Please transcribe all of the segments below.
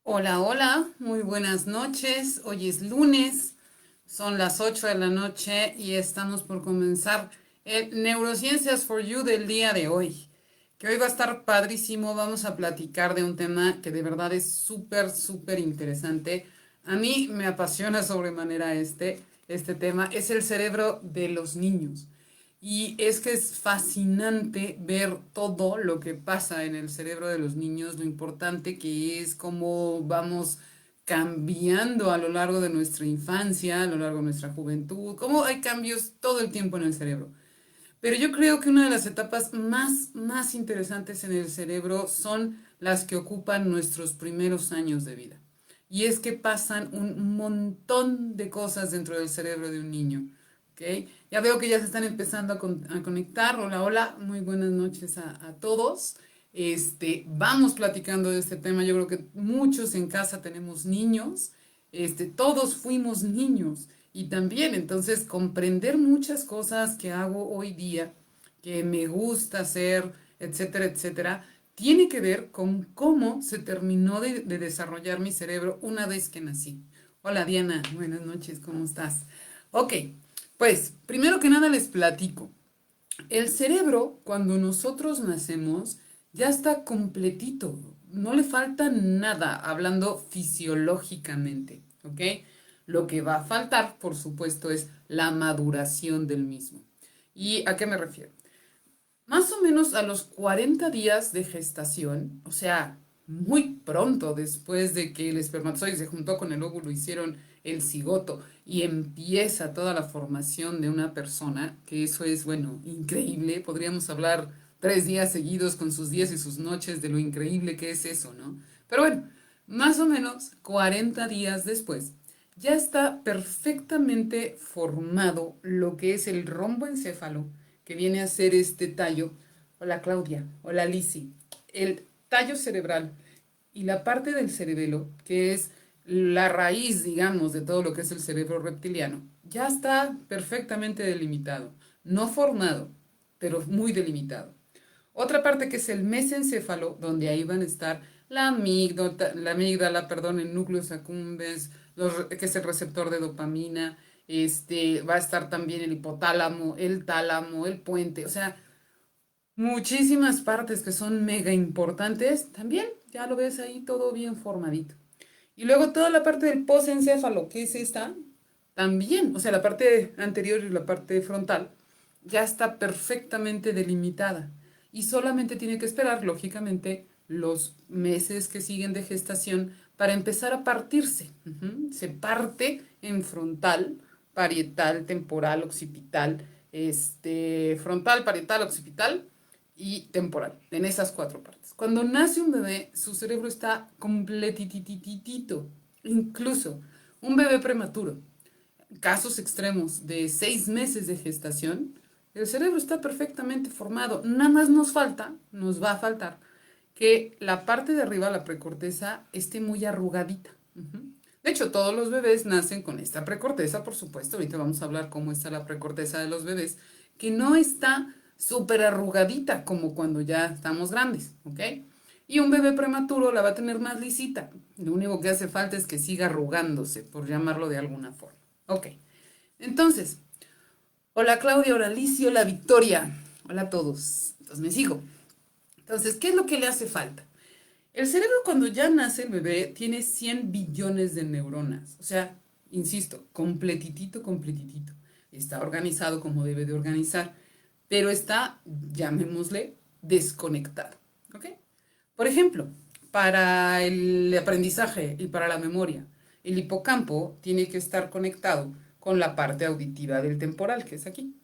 Hola, hola, muy buenas noches. Hoy es lunes, son las 8 de la noche y estamos por comenzar el Neurociencias for You del día de hoy. Que hoy va a estar padrísimo. Vamos a platicar de un tema que de verdad es súper, súper interesante. A mí me apasiona sobremanera este tema. Es el cerebro de los niños. Y es que es fascinante ver todo lo que pasa en el cerebro de los niños, lo importante que es, cómo vamos cambiando a lo largo de nuestra infancia, a lo largo de nuestra juventud, cómo hay cambios todo el tiempo en el cerebro. Pero yo creo que una de las etapas más interesantes en el cerebro son las que ocupan nuestros primeros años de vida. Y es que pasan un montón de cosas dentro del cerebro de un niño. ¿Ok? Ya veo que ya se están empezando a conectar. Hola, hola, muy buenas noches a todos. Vamos platicando de este tema. Yo creo que muchos en casa tenemos niños. Todos fuimos niños. Y también, entonces, comprender muchas cosas que hago hoy día, que me gusta hacer, etcétera, etcétera, tiene que ver con cómo se terminó de desarrollar mi cerebro una vez que nací. Hola Diana, buenas noches, ¿cómo estás? Ok, pues primero que nada les platico. El cerebro, cuando nosotros nacemos, ya está completito, no le falta nada, hablando fisiológicamente, ¿ok? Lo que va a faltar, por supuesto, es la maduración del mismo. ¿Y a qué me refiero? Más o menos a los 40 días de gestación, o sea, muy pronto después de que el espermatozoide se juntó con el óvulo, hicieron el cigoto y empieza toda la formación de una persona, que eso es, bueno, increíble. Podríamos hablar 3 días seguidos con sus días y sus noches de lo increíble que es eso, ¿no? Pero bueno, más o menos 40 días después, ya está perfectamente formado lo que es el romboencéfalo, que viene a ser este tallo. Hola Claudia, hola Lisi. El tallo cerebral y la parte del cerebelo, que es la raíz, digamos, de todo lo que es el cerebro reptiliano, ya está perfectamente delimitado. No formado, pero muy delimitado. Otra parte que es el mesencéfalo, donde ahí van a estar la amígdala, perdón, el núcleo accumbens, que es el receptor de dopamina. Va a estar también el hipotálamo, el tálamo, el puente, o sea, muchísimas partes que son mega importantes. También ya lo ves ahí todo bien formadito. Y luego toda la parte del posencéfalo, que es esta, también, o sea, la parte anterior y la parte frontal, ya está perfectamente delimitada. Y solamente tiene que esperar, lógicamente, los meses que siguen de gestación para empezar a partirse. Se parte en frontal, parietal, temporal, occipital, frontal, parietal, occipital y temporal, en esas 4 partes. Cuando nace un bebé, su cerebro está completitititito. Incluso un bebé prematuro, casos extremos de 6 meses de gestación, el cerebro está perfectamente formado. Nada más nos va a faltar, que la parte de arriba, la precorteza, esté muy arrugadita. De hecho, todos los bebés nacen con esta precorteza, por supuesto. Ahorita vamos a hablar cómo está la precorteza de los bebés, que no está súper arrugadita como cuando ya estamos grandes, ¿ok? Y un bebé prematuro la va a tener más lisita. Lo único que hace falta es que siga arrugándose, por llamarlo de alguna forma. Ok, entonces, hola Claudia, hola Alicia, hola Victoria, hola a todos. Entonces me sigo. Entonces, ¿qué es lo que le hace falta? El cerebro cuando ya nace el bebé tiene 100 billones de neuronas. O sea, insisto, completitito, completitito. Está organizado como debe de organizar, pero está, llamémosle, desconectado. ¿Ok? Por ejemplo, para el aprendizaje y para la memoria, el hipocampo tiene que estar conectado con la parte auditiva del temporal, que es aquí.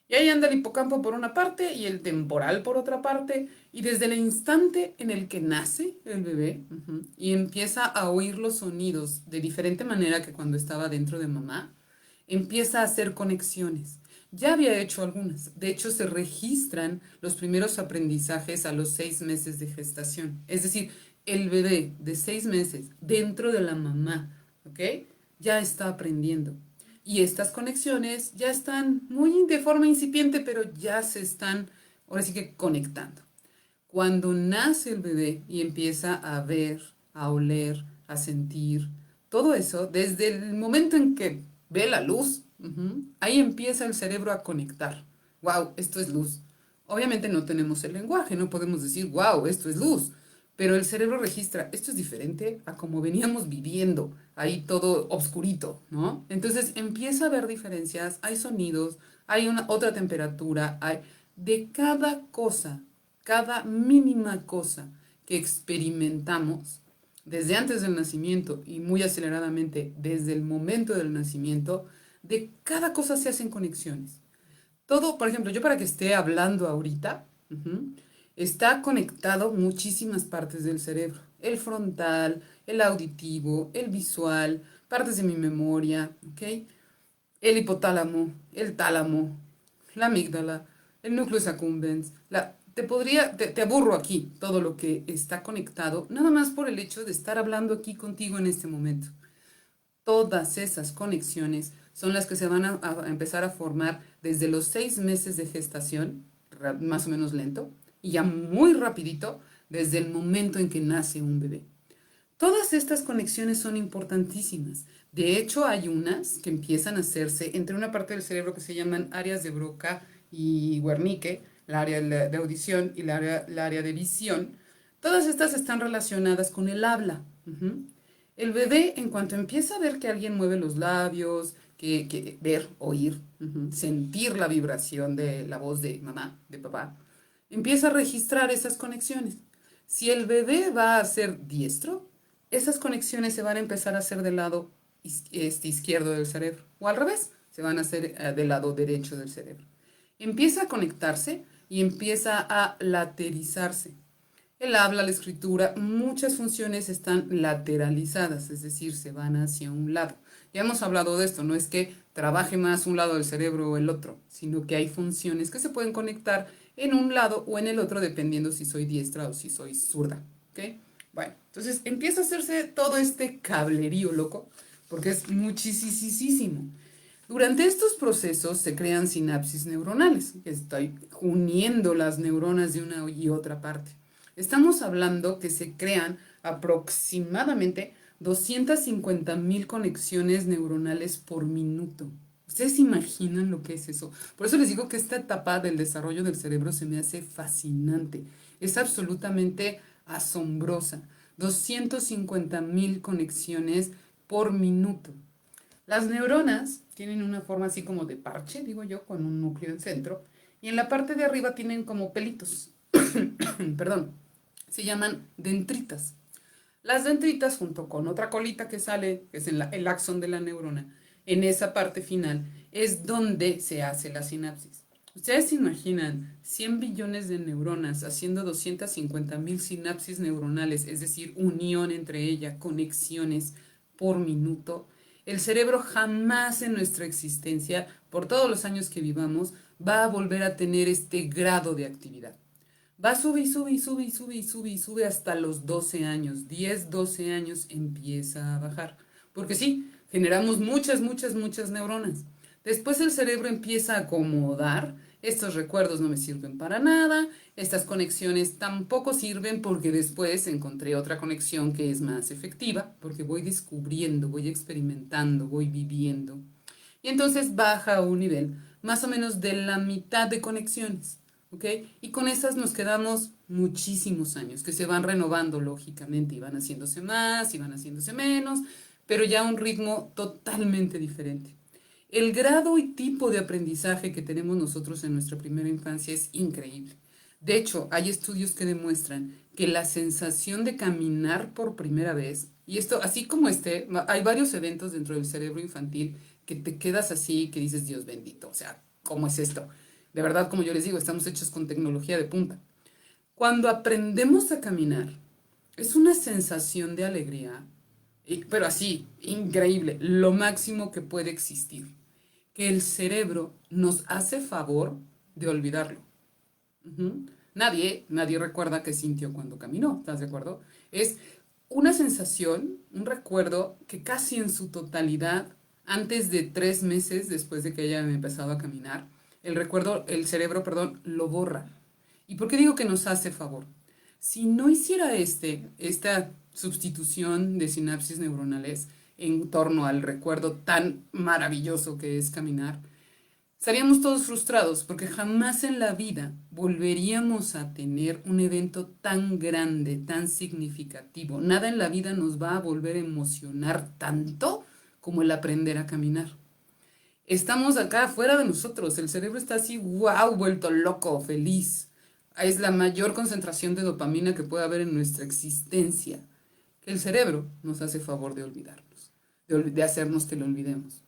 Y ahí anda el hipocampo por una parte y el temporal por otra parte. Y desde el instante en el que nace el bebé, y empieza a oír los sonidos de diferente manera que cuando estaba dentro de mamá, empieza a hacer conexiones. Ya había hecho algunas. De hecho, se registran los primeros aprendizajes a los 6 meses de gestación. Es decir, el bebé de 6 meses dentro de la mamá, ¿ok? Ya está aprendiendo. Y estas conexiones ya están muy de forma incipiente, pero ya se están, ahora sí que conectando. Cuando nace el bebé y empieza a ver, a oler, a sentir, todo eso, desde el momento en que ve la luz, ahí empieza el cerebro a conectar. Wow, esto es luz. Obviamente no tenemos el lenguaje, no podemos decir, wow, esto es luz, pero el cerebro registra, esto es diferente a como veníamos viviendo, ahí todo obscurito, ¿no? Entonces empieza a haber diferencias, hay sonidos, hay una otra temperatura, hay de cada cosa, cada mínima cosa que experimentamos desde antes del nacimiento y muy aceleradamente desde el momento del nacimiento, de cada cosa se hacen conexiones. Todo, por ejemplo, yo para que esté hablando ahorita, está conectado muchísimas partes del cerebro. El frontal, el auditivo, el visual, partes de mi memoria, ¿ok? El hipotálamo, el tálamo, la amígdala, el núcleo accumbens, te aburro aquí todo lo que está conectado, nada más por el hecho de estar hablando aquí contigo en este momento. Todas esas conexiones son las que se van a empezar a formar desde los 6 meses de gestación, más o menos lento, y ya muy rapidito desde el momento en que nace un bebé. Todas estas conexiones son importantísimas. De hecho, hay unas que empiezan a hacerse entre una parte del cerebro que se llaman áreas de Broca y Wernicke, la área de audición y la área de visión. Todas estas están relacionadas con el habla. El bebé, en cuanto empieza a ver que alguien mueve los labios, que ver, oír, sentir la vibración de la voz de mamá, de papá, empieza a registrar esas conexiones. Si el bebé va a ser diestro, esas conexiones se van a empezar a hacer del lado izquierdo del cerebro, o al revés, se van a hacer del lado derecho del cerebro. Empieza a conectarse y empieza a laterizarse. El habla, la escritura, muchas funciones están lateralizadas, es decir, se van hacia un lado. Ya hemos hablado de esto, no es que trabaje más un lado del cerebro o el otro, sino que hay funciones que se pueden conectar en un lado o en el otro dependiendo si soy diestra o si soy zurda. ¿Ok? Bueno, entonces empieza a hacerse todo este cablerío loco, porque es muchísimo. Durante estos procesos se crean sinapsis neuronales, que estoy uniendo las neuronas de una y otra parte. Estamos hablando que se crean aproximadamente 250.000 conexiones neuronales por minuto. ¿Ustedes se imaginan lo que es eso? Por eso les digo que esta etapa del desarrollo del cerebro se me hace fascinante. Es absolutamente asombrosa. 250.000 conexiones por minuto. Las neuronas tienen una forma así como de parche, digo yo, con un núcleo en centro, y en la parte de arriba tienen como pelitos. Perdón, se llaman dendritas. Las dendritas, junto con otra colita que sale, que es el axón de la neurona, en esa parte final es donde se hace la sinapsis. Ustedes se imaginan 100 billones de neuronas haciendo 250.000 sinapsis neuronales, es decir, unión entre ellas, conexiones por minuto. El cerebro jamás en nuestra existencia, por todos los años que vivamos, va a volver a tener este grado de actividad. Va a subir, sube hasta los 12 años. 10, 12 años empieza a bajar. Porque sí, generamos muchas neuronas. Después el cerebro empieza a acomodar. Estos recuerdos no me sirven para nada. Estas conexiones tampoco sirven porque después encontré otra conexión que es más efectiva. Porque voy descubriendo, voy experimentando, voy viviendo. Y entonces baja a un nivel más o menos de la mitad de conexiones. ¿Ok? Y con esas nos quedamos muchísimos años, que se van renovando lógicamente y van haciéndose más y van haciéndose menos, pero ya a un ritmo totalmente diferente. El grado y tipo de aprendizaje que tenemos nosotros en nuestra primera infancia es increíble. De hecho, hay estudios que demuestran que la sensación de caminar por primera vez, y esto así como hay varios eventos dentro del cerebro infantil que te quedas así, que dices, Dios bendito, o sea, ¿cómo es esto? De verdad, como yo les digo, estamos hechos con tecnología de punta. Cuando aprendemos a caminar, es una sensación de alegría, pero así, increíble, lo máximo que puede existir, que el cerebro nos hace favor de olvidarlo. Nadie recuerda qué sintió cuando caminó, ¿estás de acuerdo? Es una sensación, un recuerdo que casi en su totalidad, antes de 3 meses después de que haya empezado a caminar, el cerebro, perdón, lo borra. ¿Y por qué digo que nos hace favor? Si no hiciera esta sustitución de sinapsis neuronales en torno al recuerdo tan maravilloso que es caminar, estaríamos todos frustrados porque jamás en la vida volveríamos a tener un evento tan grande, tan significativo. Nada en la vida nos va a volver a emocionar tanto como el aprender a caminar. Estamos acá fuera de nosotros, el cerebro está así, wow, vuelto loco, feliz. Es la mayor concentración de dopamina que puede haber en nuestra existencia, que el cerebro nos hace favor de olvidarnos, de hacernos que lo olvidemos.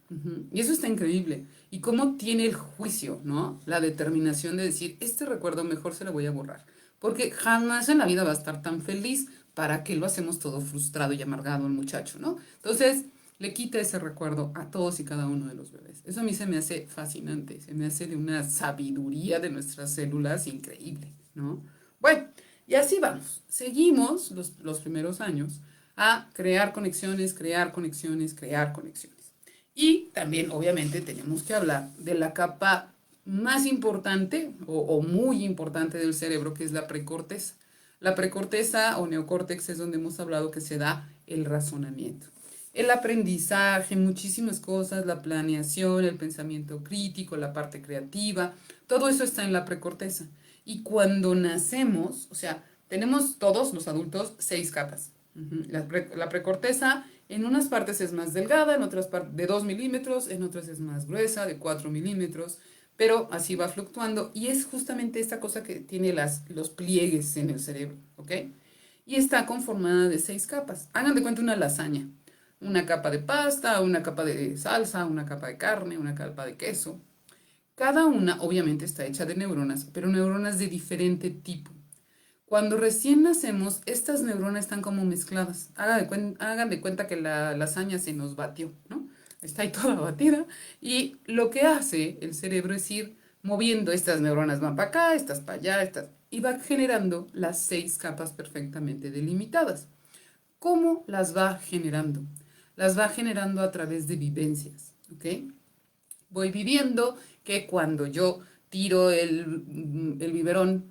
Y eso está increíble. Y cómo tiene el juicio, ¿no? La determinación de decir, este recuerdo mejor se lo voy a borrar. Porque jamás en la vida va a estar tan feliz. ¿Para qué lo hacemos todo frustrado y amargado el muchacho, ¿no? Entonces, le quita ese recuerdo a todos y cada uno de los bebés. Eso a mí se me hace fascinante, se me hace de una sabiduría de nuestras células increíble, ¿no? Bueno, y así vamos. Seguimos los primeros años a crear conexiones, crear conexiones, crear conexiones. Y también, obviamente, tenemos que hablar de la capa más importante o muy importante del cerebro, que es la precorteza. La precorteza o neocórtex es donde hemos hablado que se da el razonamiento. El aprendizaje, muchísimas cosas, la planeación, el pensamiento crítico, la parte creativa, todo eso está en la precorteza. Y cuando nacemos, o sea, tenemos todos los adultos 6 capas. La precorteza en unas partes es más delgada, en otras partes de 2 milímetros, en otras es más gruesa, de 4 milímetros, pero así va fluctuando y es justamente esta cosa que tiene los pliegues en el cerebro, ¿ok? Y está conformada de 6 capas. Hagan de cuenta una lasaña. Una capa de pasta, una capa de salsa, una capa de carne, una capa de queso. Cada una obviamente está hecha de neuronas, pero neuronas de diferente tipo. Cuando recién nacemos, estas neuronas están como mezcladas. Hagan de cuenta que la lasaña se nos batió, ¿no? Está ahí toda batida. Y lo que hace el cerebro es ir moviendo estas neuronas, van para acá, estas para allá, estas. Y va generando las 6 capas perfectamente delimitadas. ¿Cómo las va generando? Las va generando a través de vivencias, ¿ok? Voy viviendo que cuando yo tiro el biberón,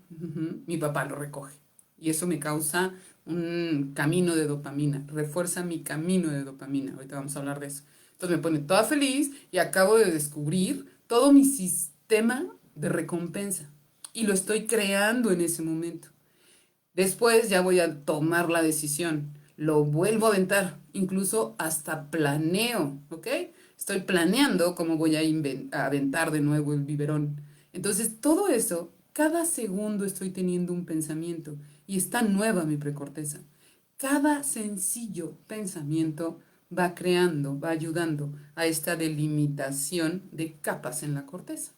mi papá lo recoge. Y eso me causa un camino de dopamina, refuerza mi camino de dopamina. Ahorita vamos a hablar de eso. Entonces me pone toda feliz y acabo de descubrir todo mi sistema de recompensa. Y lo estoy creando en ese momento. Después ya voy a tomar la decisión. Lo vuelvo a aventar. Incluso hasta planeo, ¿ok? Estoy planeando cómo voy a aventar de nuevo el biberón. Entonces, todo eso, cada segundo estoy teniendo un pensamiento y está nueva mi precorteza. Cada sencillo pensamiento va creando, va ayudando a esta delimitación de capas en la corteza.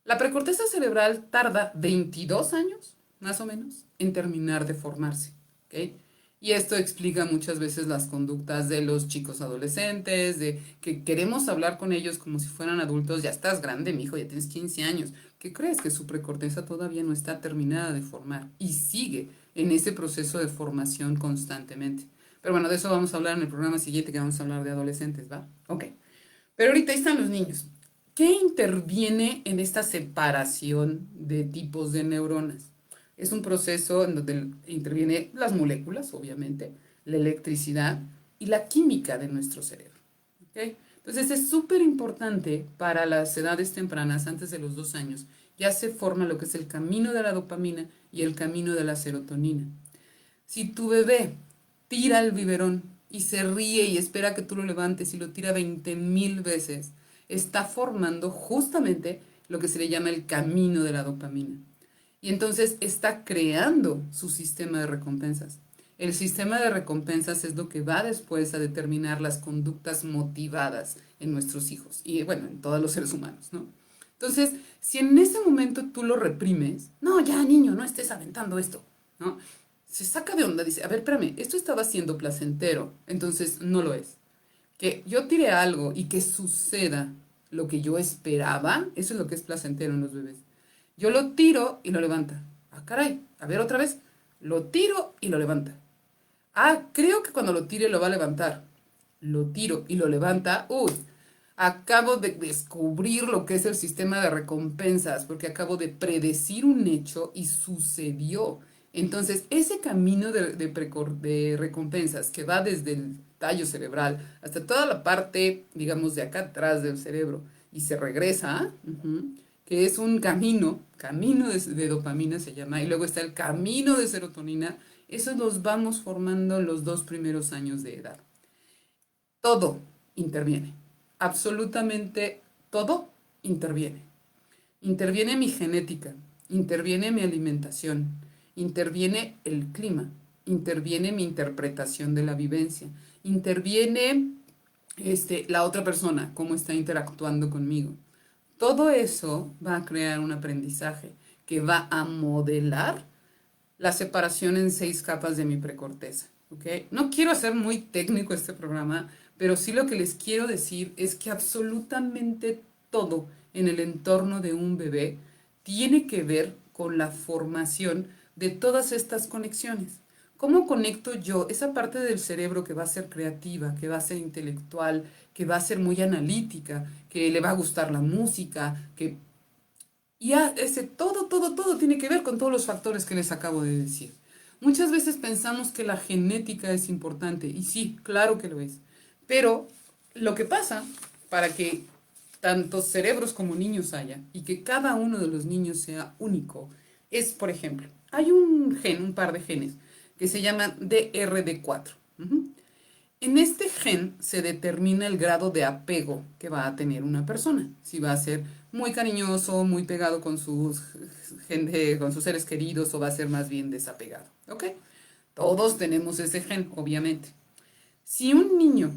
La precorteza cerebral tarda 22 años, más o menos, en terminar de formarse. ¿Ok? Y esto explica muchas veces las conductas de los chicos adolescentes, de que queremos hablar con ellos como si fueran adultos. Ya estás grande, mijo, ya tienes 15 años. ¿Qué crees? Que su precorteza todavía no está terminada de formar y sigue en ese proceso de formación constantemente. Pero bueno, de eso vamos a hablar en el programa siguiente, que vamos a hablar de adolescentes, ¿va? Ok. Pero ahorita ahí están los niños. ¿Qué interviene en esta separación de tipos de neuronas? Es un proceso en donde interviene las moléculas, obviamente, la electricidad y la química de nuestro cerebro. ¿Okay? Entonces es súper importante para las edades tempranas, antes de los 2 años, ya se forma lo que es el camino de la dopamina y el camino de la serotonina. Si tu bebé tira el biberón y se ríe y espera que tú lo levantes y lo tira 20,000 veces, está formando justamente lo que se le llama el camino de la dopamina. Y entonces está creando su sistema de recompensas. El sistema de recompensas es lo que va después a determinar las conductas motivadas en nuestros hijos y bueno, en todos los seres humanos, ¿no? Entonces, si en ese momento tú lo reprimes, no, ya niño, no estés aventando esto, ¿no? Se saca de onda, dice, a ver, espérame, esto estaba siendo placentero, entonces no lo es. Que yo tire algo y que suceda lo que yo esperaba, eso es lo que es placentero en los bebés. Yo lo tiro y lo levanta. Ah, caray, a ver otra vez. Lo tiro y lo levanta. Ah, creo que cuando lo tire lo va a levantar. Lo tiro y lo levanta. Uy, acabo de descubrir lo que es el sistema de recompensas, porque acabo de predecir un hecho y sucedió. Entonces, ese camino de recompensas que va desde el tallo cerebral hasta toda la parte, digamos, de acá atrás del cerebro y se regresa, que es un camino de dopamina se llama, y luego está el camino de serotonina, esos los vamos formando en los 2 primeros años de edad. Todo interviene, absolutamente todo interviene. Interviene mi genética, interviene mi alimentación, interviene el clima, interviene mi interpretación de la vivencia, interviene la otra persona, cómo está interactuando conmigo. Todo eso va a crear un aprendizaje que va a modelar la separación en 6 capas de mi precorteza. ¿Ok? No quiero hacer muy técnico este programa, pero sí lo que les quiero decir es que absolutamente todo en el entorno de un bebé tiene que ver con la formación de todas estas conexiones. ¿Cómo conecto yo esa parte del cerebro que va a ser creativa, que va a ser intelectual, que va a ser muy analítica, que le va a gustar la música, que ese todo tiene que ver con todos los factores que les acabo de decir. Muchas veces pensamos que la genética es importante, y sí, claro que lo es. Pero lo que pasa para que tantos cerebros como niños haya y que cada uno de los niños sea único es, por ejemplo, hay un par de genes que se llaman DRD4. En este gen se determina el grado de apego que va a tener una persona. Si va a ser muy cariñoso, muy pegado con con sus seres queridos o va a ser más bien desapegado. ¿Ok? Todos tenemos ese gen, obviamente. Si un niño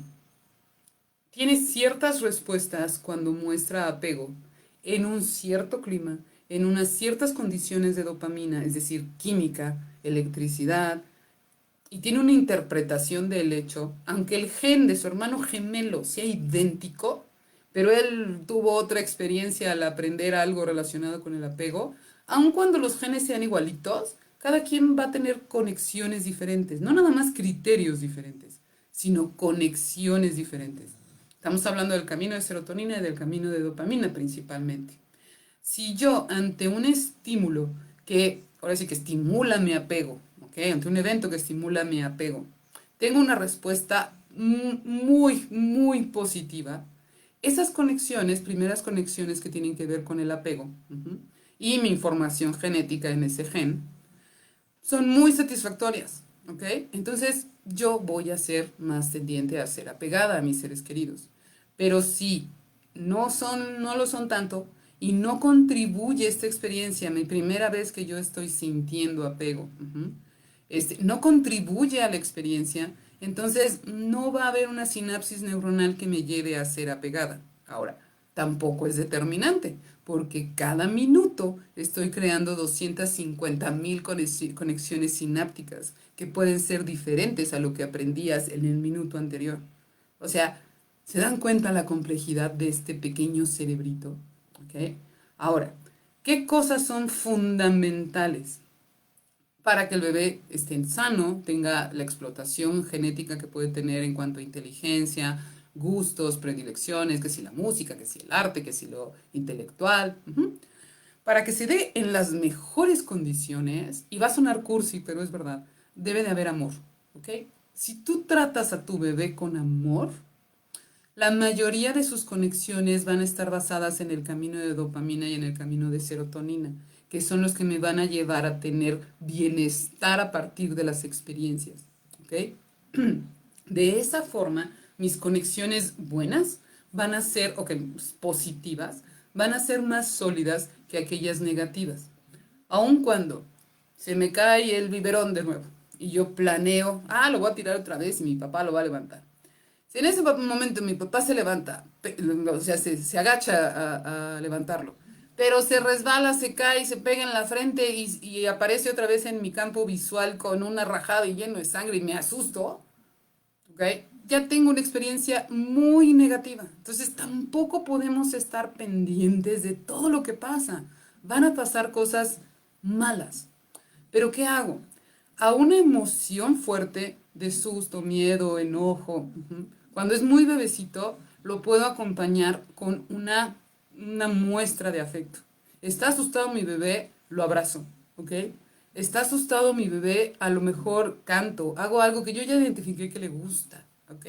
tiene ciertas respuestas cuando muestra apego en un cierto clima, en unas ciertas condiciones de dopamina, es decir, química, electricidad, y tiene una interpretación del hecho, aunque el gen de su hermano gemelo sea idéntico, pero él tuvo otra experiencia al aprender algo relacionado con el apego, aun cuando los genes sean igualitos, cada quien va a tener conexiones diferentes, no nada más criterios diferentes, sino conexiones diferentes. Estamos hablando del camino de serotonina y del camino de dopamina principalmente. Si yo ante un estímulo que, ahora sí que estimula mi apego, ¿ok? Ante un evento que estimula mi apego, tengo una respuesta muy positiva, esas conexiones, primeras conexiones que tienen que ver con el apego, y mi información genética en ese gen, son muy satisfactorias, ¿ok? Entonces yo voy a ser más tendiente a ser apegada a mis seres queridos. Pero si no lo son tanto y no contribuye esta experiencia, mi primera vez que yo estoy sintiendo apego, no contribuye a la experiencia, entonces no va a haber una sinapsis neuronal que me lleve a ser apegada. Ahora, tampoco es determinante, porque cada minuto estoy creando 250.000 conexiones sinápticas que pueden ser diferentes a lo que aprendías en el minuto anterior. O sea, ¿se dan cuenta la complejidad de este pequeño cerebrito? ¿Ok? Ahora, ¿qué cosas son fundamentales para que el bebé esté sano, tenga la explotación genética que puede tener en cuanto a inteligencia, gustos, predilecciones, que si la música, que si el arte, que si lo intelectual? Para que se dé en las mejores condiciones, y va a sonar cursi, pero es verdad, debe de haber amor, ¿ok? Si tú tratas a tu bebé con amor, la mayoría de sus conexiones van a estar basadas en el camino de dopamina y en el camino de serotonina, que son los que me van a llevar a tener bienestar a partir de las experiencias. ¿Ok? De esa forma, mis conexiones buenas van a ser, o que positivas, van a ser más sólidas que aquellas negativas. Aun cuando se me cae el biberón de nuevo y yo planeo, lo voy a tirar otra vez y mi papá lo va a levantar. Si en ese momento mi papá se levanta, o sea, se agacha a levantarlo, pero se resbala, se cae, se pega en la frente y aparece otra vez en mi campo visual con una rajada y lleno de sangre y me asusto, ¿ok? Ya tengo una experiencia muy negativa. Entonces tampoco podemos estar pendientes de todo lo que pasa. Van a pasar cosas malas. Pero ¿qué hago? A una emoción fuerte de susto, miedo, enojo, cuando es muy bebecito, lo puedo acompañar con una muestra de afecto. Está asustado mi bebé, lo abrazo, ¿ok? Está asustado mi bebé, a lo mejor canto, hago algo que yo ya identifiqué que le gusta, ¿ok?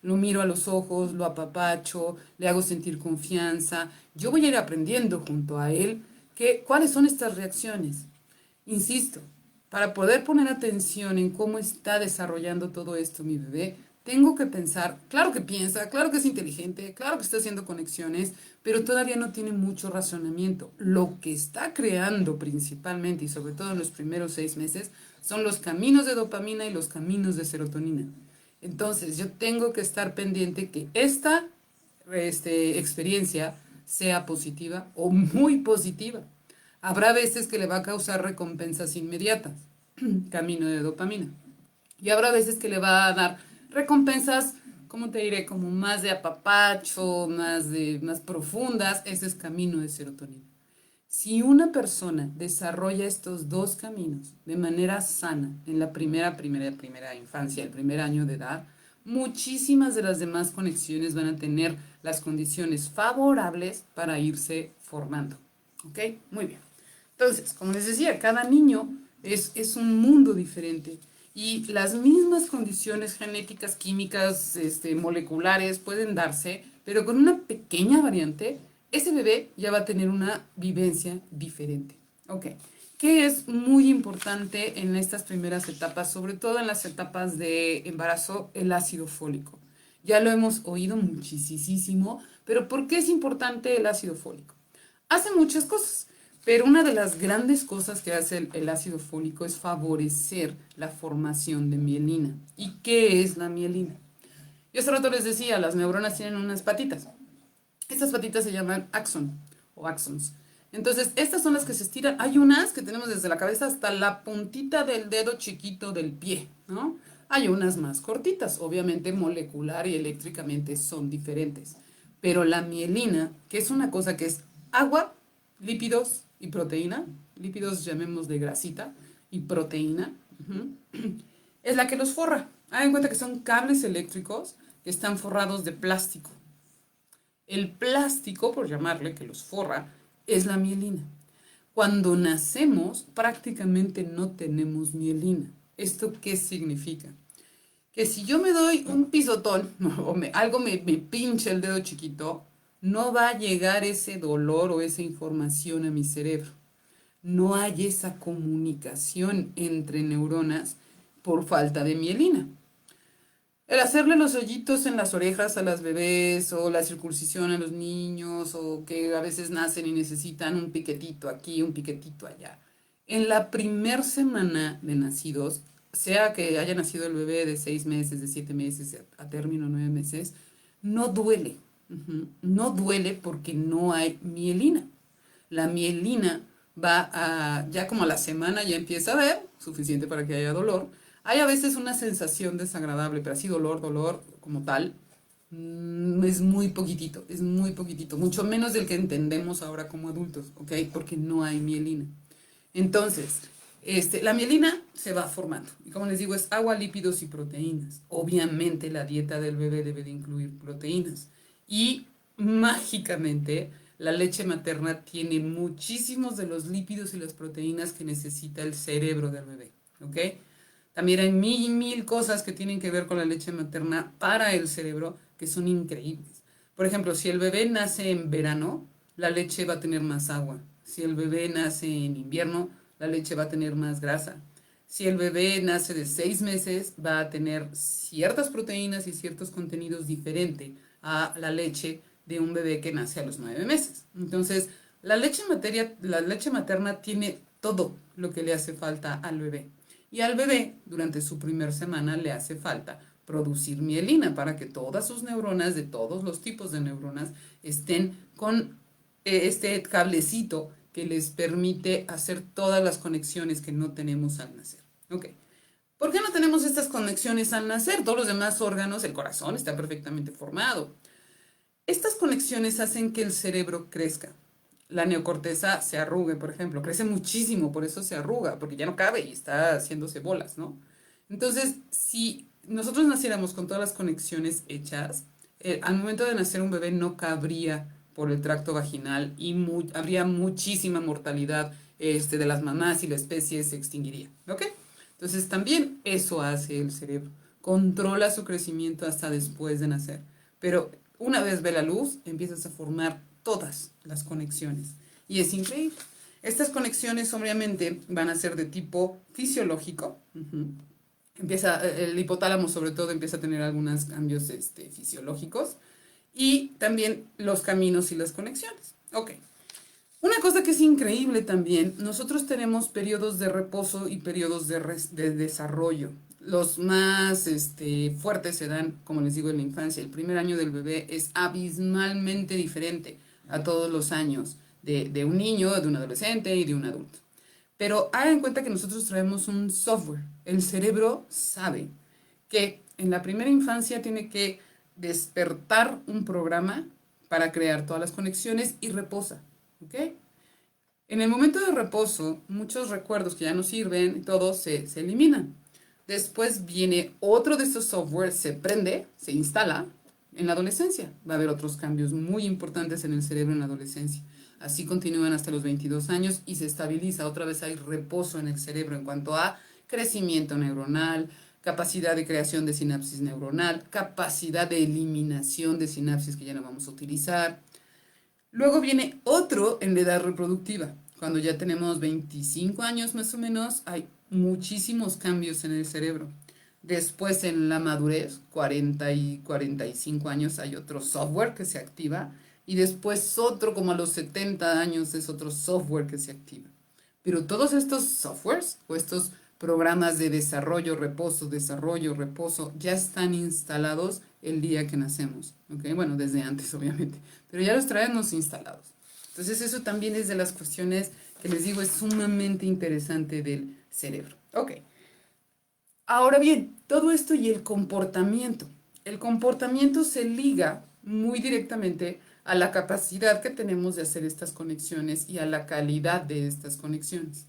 Lo miro a los ojos, lo apapacho, le hago sentir confianza. Yo voy a ir aprendiendo junto a él cuáles son estas reacciones. Insisto, para poder poner atención en cómo está desarrollando todo esto mi bebé, tengo que pensar, claro que piensa, claro que es inteligente, claro que está haciendo conexiones, pero todavía no tiene mucho razonamiento. Lo que está creando principalmente y sobre todo en los primeros 6 meses son los caminos de dopamina y los caminos de serotonina. Entonces yo tengo que estar pendiente que esta experiencia sea positiva o muy positiva. Habrá veces que le va a causar recompensas inmediatas, camino de dopamina. Y habrá veces que le va a dar recompensas, ¿cómo te diré? Como más de apapacho, más profundas, ese es camino de serotonina. Si una persona desarrolla estos dos caminos de manera sana en la primera infancia, el primer año de edad, muchísimas de las demás conexiones van a tener las condiciones favorables para irse formando. ¿Ok? Muy bien. Entonces, como les decía, cada niño es un mundo diferente y las mismas condiciones genéticas, químicas, moleculares pueden darse, pero con una pequeña variante, ese bebé ya va a tener una vivencia diferente. Ok, ¿qué es muy importante en estas primeras etapas, sobre todo en las etapas de embarazo? El ácido fólico. Ya lo hemos oído muchísimo, pero ¿por qué es importante el ácido fólico? Hace muchas cosas, pero una de las grandes cosas que hace el ácido fólico es favorecer la formación de mielina. ¿Y qué es la mielina? Yo hace rato les decía, las neuronas tienen unas patitas. Estas patitas se llaman axon o axons. Entonces, estas son las que se estiran. Hay unas que tenemos desde la cabeza hasta la puntita del dedo chiquito del pie, ¿no? Hay unas más cortitas, obviamente molecular y eléctricamente son diferentes. Pero la mielina, que es una cosa que es agua, lípidos y proteína, lípidos llamemos de grasita y proteína, es la que los forra. Hagan cuenta que son cables eléctricos que están forrados de plástico. El plástico, por llamarle, que los forra, es la mielina. Cuando nacemos, prácticamente no tenemos mielina. ¿Esto qué significa? Que si yo me doy un pisotón o algo me pincha el dedo chiquito, no va a llegar ese dolor o esa información a mi cerebro. No hay esa comunicación entre neuronas por falta de mielina. El hacerle los hoyitos en las orejas a las bebés o la circuncisión a los niños o que a veces nacen y necesitan un piquetito aquí, un piquetito allá. En la primer semana de nacidos, sea que haya nacido el bebé de 6 meses, de 7 meses, a término 9 meses, no duele. No duele porque no hay mielina. La mielina ya como a la semana ya empieza a ver, suficiente para que haya dolor. Hay a veces una sensación desagradable, pero así dolor como tal, es muy poquitito, mucho menos del que entendemos ahora como adultos, ¿ok? Porque no hay mielina. Entonces, la mielina se va formando. Y como les digo, es agua, lípidos y proteínas. Obviamente la dieta del bebé debe de incluir proteínas. Y mágicamente la leche materna tiene muchísimos de los lípidos y las proteínas que necesita el cerebro del bebé. ¿Ok? También hay mil cosas que tienen que ver con la leche materna para el cerebro que son increíbles. Por ejemplo, si el bebé nace en verano, la leche va a tener más agua. Si el bebé nace en invierno, la leche va a tener más grasa. Si el bebé nace de 6 meses, va a tener ciertas proteínas y ciertos contenidos diferentes a la leche de un bebé que nace a los 9 meses. Entonces, la leche materna tiene todo lo que le hace falta al bebé. Y al bebé, durante su primer semana, le hace falta producir mielina para que todas sus neuronas, de todos los tipos de neuronas, estén con este cablecito que les permite hacer todas las conexiones que no tenemos al nacer. Ok. ¿Por qué no tenemos estas conexiones al nacer? Todos los demás órganos, el corazón está perfectamente formado. Estas conexiones hacen que el cerebro crezca. La neocorteza se arrugue, por ejemplo, crece muchísimo, por eso se arruga, porque ya no cabe y está haciéndose bolas, ¿no? Entonces, si nosotros naciéramos con todas las conexiones hechas, al momento de nacer un bebé no cabría por el tracto vaginal y habría muchísima mortalidad de las mamás y la especie se extinguiría, ¿ok? Entonces también eso hace el cerebro, controla su crecimiento hasta después de nacer, pero una vez ve la luz, empiezas a formar todas las conexiones y es increíble. Estas conexiones obviamente van a ser de tipo fisiológico. El hipotálamo sobre todo empieza a tener algunos cambios fisiológicos y también los caminos y las conexiones. Ok. Una cosa que es increíble también, nosotros tenemos periodos de reposo y periodos de desarrollo. Los más fuertes se dan, como les digo, en la infancia. El primer año del bebé es abismalmente diferente a todos los años de un niño, de un adolescente y de un adulto. Pero hagan en cuenta que nosotros traemos un software. El cerebro sabe que en la primera infancia tiene que despertar un programa para crear todas las conexiones y reposa. ¿Ok? En el momento de reposo, muchos recuerdos que ya no sirven, todos se eliminan. Después viene otro de estos software, se prende, se instala en la adolescencia. Va a haber otros cambios muy importantes en el cerebro en la adolescencia. Así continúan hasta los 22 años y se estabiliza. Otra vez hay reposo en el cerebro en cuanto a crecimiento neuronal, capacidad de creación de sinapsis neuronal, capacidad de eliminación de sinapsis que ya no vamos a utilizar. Luego viene otro en la edad reproductiva. Cuando ya tenemos 25 años más o menos, hay muchísimos cambios en el cerebro. Después en la madurez, 40 y 45 años, hay otro software que se activa. Y después otro como a los 70 años es otro software que se activa. Pero todos estos softwares o estos programas de desarrollo, reposo, ya están instalados el día que nacemos. ¿Ok? Bueno, desde antes, obviamente. Pero ya los traemos instalados. Entonces eso también es de las cuestiones que les digo es sumamente interesante del cerebro. Ok. Ahora bien, todo esto y el comportamiento. El comportamiento se liga muy directamente a la capacidad que tenemos de hacer estas conexiones y a la calidad de estas conexiones.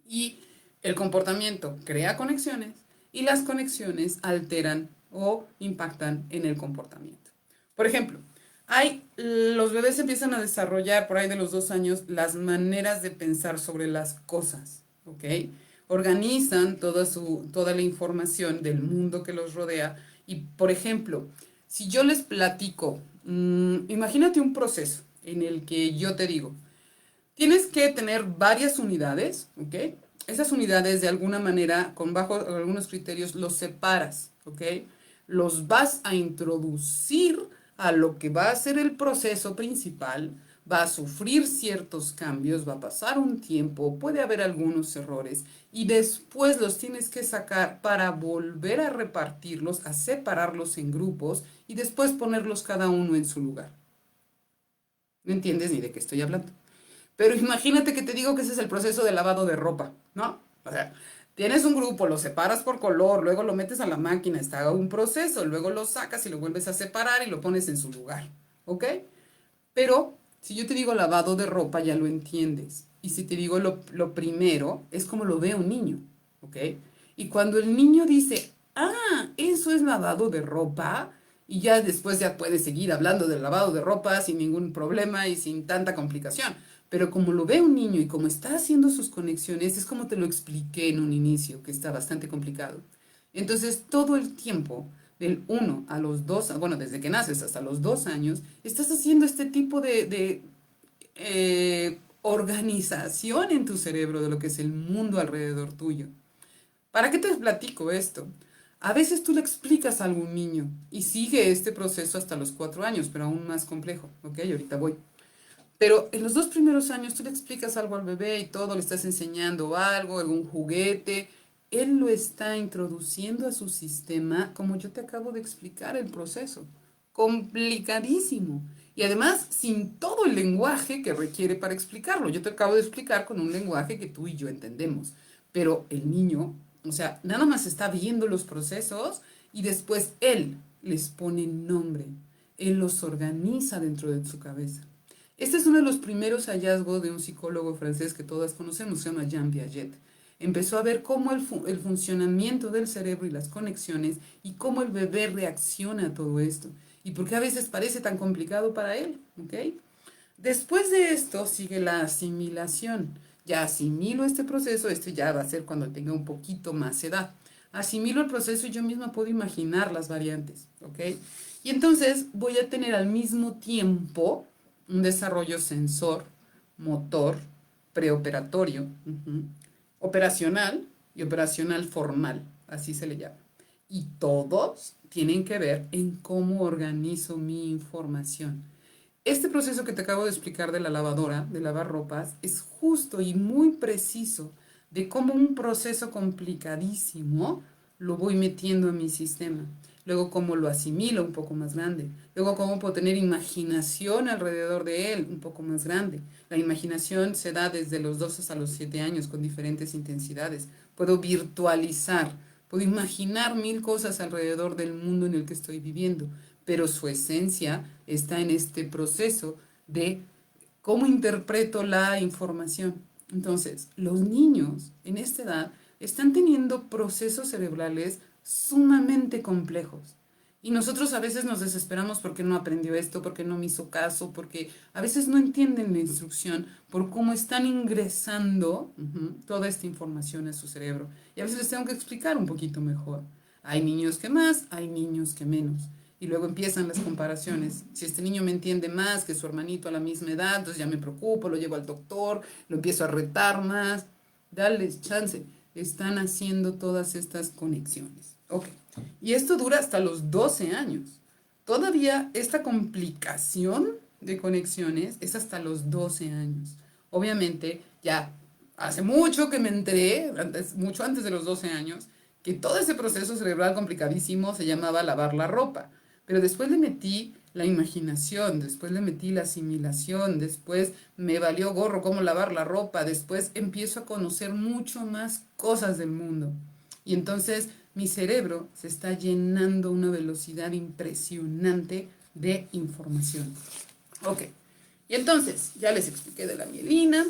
Y el comportamiento crea conexiones y las conexiones alteran o impactan en el comportamiento. Por ejemplo, los bebés empiezan a desarrollar por ahí de los 2 años las maneras de pensar sobre las cosas, ¿ok? Organizan toda la información del mundo que los rodea y, por ejemplo, si yo les platico, imagínate un proceso en el que yo te digo, tienes que tener varias unidades, ¿ok? Esas unidades de alguna manera, bajo algunos criterios, los separas, ¿ok? Los vas a introducir a lo que va a ser el proceso principal, va a sufrir ciertos cambios, va a pasar un tiempo, puede haber algunos errores y después los tienes que sacar para volver a repartirlos, a separarlos en grupos y después ponerlos cada uno en su lugar. No entiendes ni de qué estoy hablando. Pero imagínate que te digo que ese es el proceso de lavado de ropa, ¿no? O sea, tienes un grupo, lo separas por color, luego lo metes a la máquina, está un proceso, luego lo sacas y lo vuelves a separar y lo pones en su lugar, ¿ok? Pero si yo te digo lavado de ropa, ya lo entiendes. Y si te digo lo primero, es como lo ve un niño, ¿ok? Y cuando el niño dice, ah, eso es lavado de ropa, y ya después ya puedes seguir hablando del lavado de ropa sin ningún problema y sin tanta complicación. Pero como lo ve un niño y como está haciendo sus conexiones, es como te lo expliqué en un inicio, que está bastante complicado. Entonces, todo el tiempo, del 1 a los 2, bueno, desde que naces hasta los 2 años, estás haciendo este tipo de organización en tu cerebro de lo que es el mundo alrededor tuyo. ¿Para qué te platico esto? A veces tú le explicas a algún niño y sigue este proceso hasta los 4 años, pero aún más complejo, ¿ok? Ahorita voy. Pero en los 2 primeros años tú le explicas algo al bebé y todo, le estás enseñando algo, algún juguete. Él lo está introduciendo a su sistema como yo te acabo de explicar el proceso. Complicadísimo. Y además sin todo el lenguaje que requiere para explicarlo. Yo te acabo de explicar con un lenguaje que tú y yo entendemos. Pero el niño, o sea, nada más está viendo los procesos y después él les pone nombre. Él los organiza dentro de su cabeza. Este es uno de los primeros hallazgos de un psicólogo francés que todas conocemos, se llama Jean Piaget. Empezó a ver cómo el funcionamiento del cerebro y las conexiones y cómo el bebé reacciona a todo esto. Y por qué a veces parece tan complicado para él, ¿ok? Después de esto sigue la asimilación. ya asimilo este proceso, este ya va a ser cuando tenga un poquito más edad. Asimilo el proceso y yo misma puedo imaginar las variantes, ¿ok? Y entonces voy a tener al mismo tiempo un desarrollo sensor, motor, preoperatorio, operacional y operacional formal, así se le llama. Y todos tienen que ver en cómo organizo mi información. Este proceso que te acabo de explicar de la lavadora, de lavar ropas, es justo y muy preciso de cómo un proceso complicadísimo lo voy metiendo en mi sistema. Luego cómo lo asimilo un poco más grande. Luego cómo puedo tener imaginación alrededor de él un poco más grande. La imaginación se da desde los 2 hasta los 7 años con diferentes intensidades. Puedo virtualizar, puedo imaginar mil cosas alrededor del mundo en el que estoy viviendo, pero su esencia está en este proceso de cómo interpreto la información. Entonces, los niños en esta edad están teniendo procesos cerebrales sumamente complejos. Y nosotros a veces nos desesperamos porque no aprendió esto, porque no me hizo caso, porque a veces no entienden la instrucción por cómo están ingresando toda esta información a su cerebro. Y a veces les tengo que explicar un poquito mejor. Hay niños que más, hay niños que menos. Y luego empiezan las comparaciones. Si este niño me entiende más que su hermanito a la misma edad, entonces ya me preocupo, lo llevo al doctor, lo empiezo a retar más. Dales chance. Están haciendo todas estas conexiones. Ok. Y esto dura hasta los 12 años. Todavía esta complicación de conexiones es hasta los 12 años. Obviamente, ya hace mucho que me enteré, mucho antes de los 12 años, que todo ese proceso cerebral complicadísimo se llamaba lavar la ropa. Pero después le metí la imaginación, después le metí la asimilación, después me valió gorro cómo lavar la ropa, después empiezo a conocer mucho más cosas del mundo. Y entonces mi cerebro se está llenando a una velocidad impresionante de información. Ok, y entonces ya les expliqué de la mielina.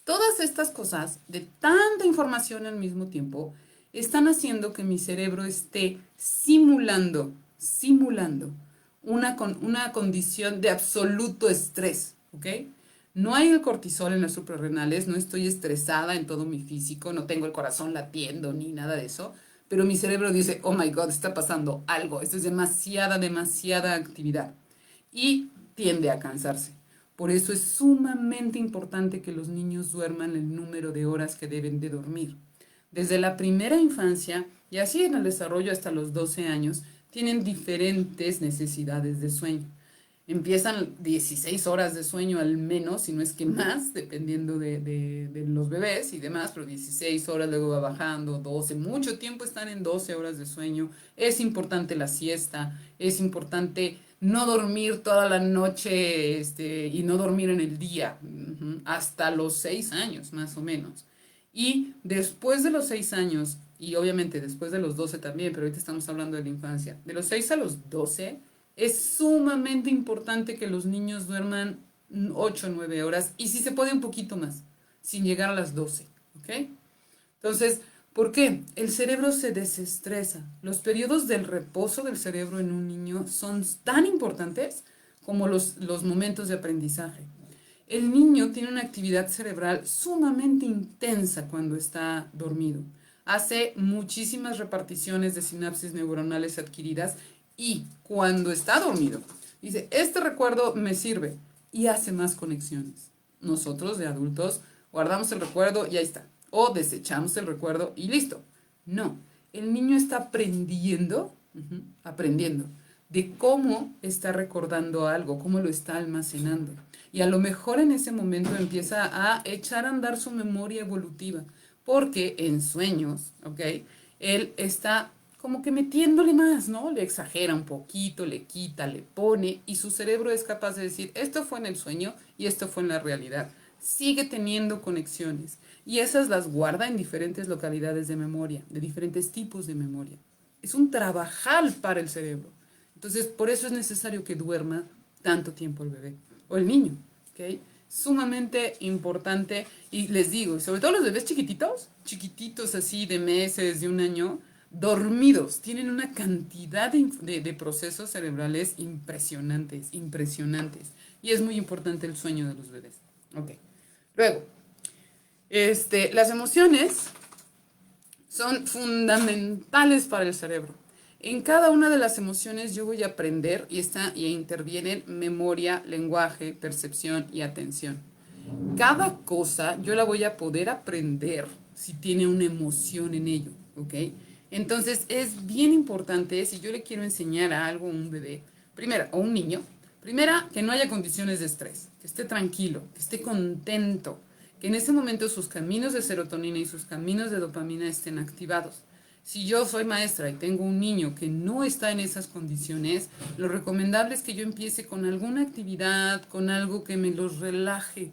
Todas estas cosas de tanta información al mismo tiempo están haciendo que mi cerebro esté simulando una condición de absoluto estrés, ¿ok? No hay el cortisol en las suprarrenales, no estoy estresada en todo mi físico, no tengo el corazón latiendo ni nada de eso, pero mi cerebro dice, oh my God, está pasando algo, esto es demasiada actividad y tiende a cansarse. Por eso es sumamente importante que los niños duerman el número de horas que deben de dormir. Desde la primera infancia y así en el desarrollo hasta los 12 años, tienen diferentes necesidades de sueño. Empiezan 16 horas de sueño al menos, si no es que más, dependiendo de los bebés y demás, pero 16 horas luego va bajando, 12, mucho tiempo están en 12 horas de sueño. Es importante la siesta, es importante no dormir toda la noche y no dormir en el día, hasta los 6 años más o menos. Y después de los 6 años, y obviamente después de los 12 también, pero ahorita estamos hablando de la infancia, de los 6 a los 12 es sumamente importante que los niños duerman 8 o 9 horas y si se puede un poquito más, sin llegar a las 12, ¿ok? Entonces, ¿por qué? El cerebro se desestresa. Los periodos del reposo del cerebro en un niño son tan importantes como los momentos de aprendizaje. El niño tiene una actividad cerebral sumamente intensa cuando está dormido. Hace muchísimas reparticiones de sinapsis neuronales adquiridas y cuando está dormido, dice, este recuerdo me sirve y hace más conexiones. Nosotros de adultos guardamos el recuerdo y ahí está. O desechamos el recuerdo y listo. No, el niño está aprendiendo de cómo está recordando algo, cómo lo está almacenando. Y a lo mejor en ese momento empieza a echar a andar su memoria evolutiva, porque en sueños, ¿ok? Él está como que metiéndole más, ¿no? Le exagera un poquito, le quita, le pone, y su cerebro es capaz de decir, esto fue en el sueño y esto fue en la realidad. Sigue teniendo conexiones y esas las guarda en diferentes localidades de memoria, de diferentes tipos de memoria. Es un trabajal para el cerebro. Entonces, por eso es necesario que duerma tanto tiempo el bebé o el niño, ¿ok? Sumamente importante y les digo, sobre todo los bebés chiquititos, chiquititos así de meses, de un año, dormidos, tienen una cantidad de procesos cerebrales impresionantes. Y es muy importante el sueño de los bebés. Ok. Luego, Las emociones son fundamentales para el cerebro. En cada una de las emociones yo voy a aprender y intervienen memoria, lenguaje, percepción y atención. Cada cosa yo la voy a poder aprender si tiene una emoción en ello, ¿ok? Entonces es bien importante, si yo le quiero enseñar algo a un bebé, primero, o un niño, primera, que no haya condiciones de estrés, que esté tranquilo, que esté contento, que en ese momento sus caminos de serotonina y sus caminos de dopamina estén activados. Si yo soy maestra y tengo un niño que no está en esas condiciones, lo recomendable es que yo empiece con alguna actividad, con algo que me los relaje,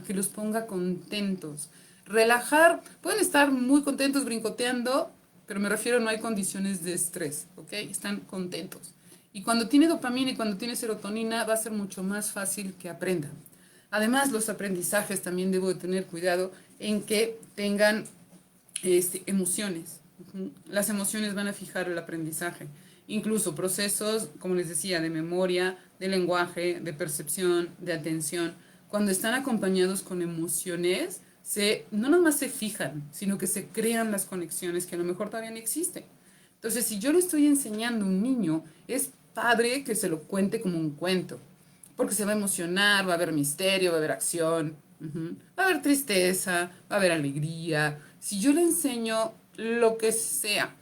que los ponga contentos. Relajar, pueden estar muy contentos brincoteando, pero me refiero, no hay condiciones de estrés, ¿ok? Están contentos. Y cuando tiene dopamina y cuando tiene serotonina va a ser mucho más fácil que aprendan. Además, los aprendizajes también debo de tener cuidado en que tengan emociones. Las emociones van a fijar el aprendizaje. Incluso procesos, como les decía, de memoria, de lenguaje, de percepción, de atención. Cuando están acompañados con emociones, no nomás se fijan, sino que se crean las conexiones que a lo mejor todavía no existen. Entonces, si yo le estoy enseñando a un niño, es padre que se lo cuente como un cuento, porque se va a emocionar, va a haber misterio, va a haber acción, va a haber tristeza, va a haber alegría. Si yo le enseño lo que sea,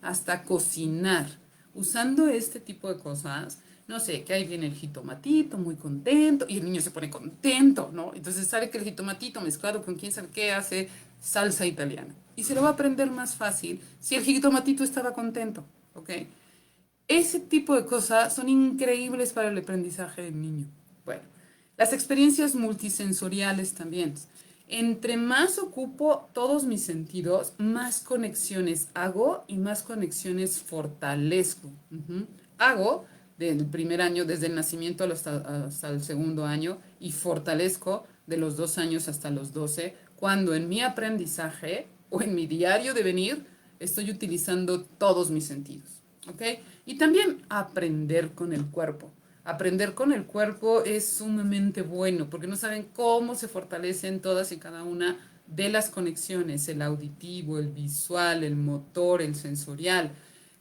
hasta cocinar, usando este tipo de cosas, no sé, que ahí viene el jitomatito muy contento y el niño se pone contento, ¿no? Entonces sabe que el jitomatito mezclado con quién sabe qué hace salsa italiana. Y se lo va a aprender más fácil si el jitomatito estaba contento, ¿ok? Ese tipo de cosas son increíbles para el aprendizaje del niño. Bueno, las experiencias multisensoriales también. Entre más ocupo todos mis sentidos, más conexiones hago y más conexiones fortalezco. Hago del primer año, desde el nacimiento hasta el segundo año, y fortalezco de los 2 años hasta los 12, cuando en mi aprendizaje o en mi diario de venir estoy utilizando todos mis sentidos. ¿Ok? Y también aprender con el cuerpo. Aprender con el cuerpo es sumamente bueno porque no saben cómo se fortalecen todas y cada una de las conexiones, el auditivo, el visual, el motor, el sensorial.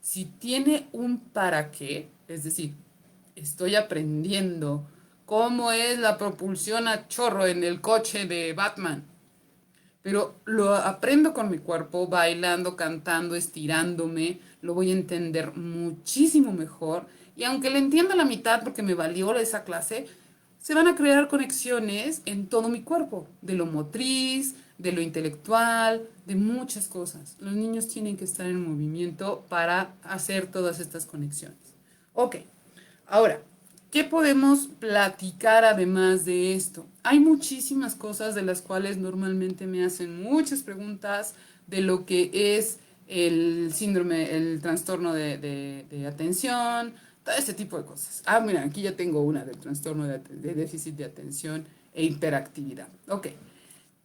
Si tiene un para qué, es decir, estoy aprendiendo cómo es la propulsión a chorro en el coche de Batman, pero lo aprendo con mi cuerpo, bailando, cantando, estirándome, lo voy a entender muchísimo mejor. Y aunque le entienda la mitad porque me valió esa clase, se van a crear conexiones en todo mi cuerpo, de lo motriz, de lo intelectual, de muchas cosas. Los niños tienen que estar en movimiento para hacer todas estas conexiones. Ok, ahora, ¿qué podemos platicar además de esto? Hay muchísimas cosas de las cuales normalmente me hacen muchas preguntas de lo que es el síndrome, el trastorno de atención, todo ese tipo de cosas. Ah, mira, aquí ya tengo una del trastorno de déficit de atención e hiperactividad. Ok,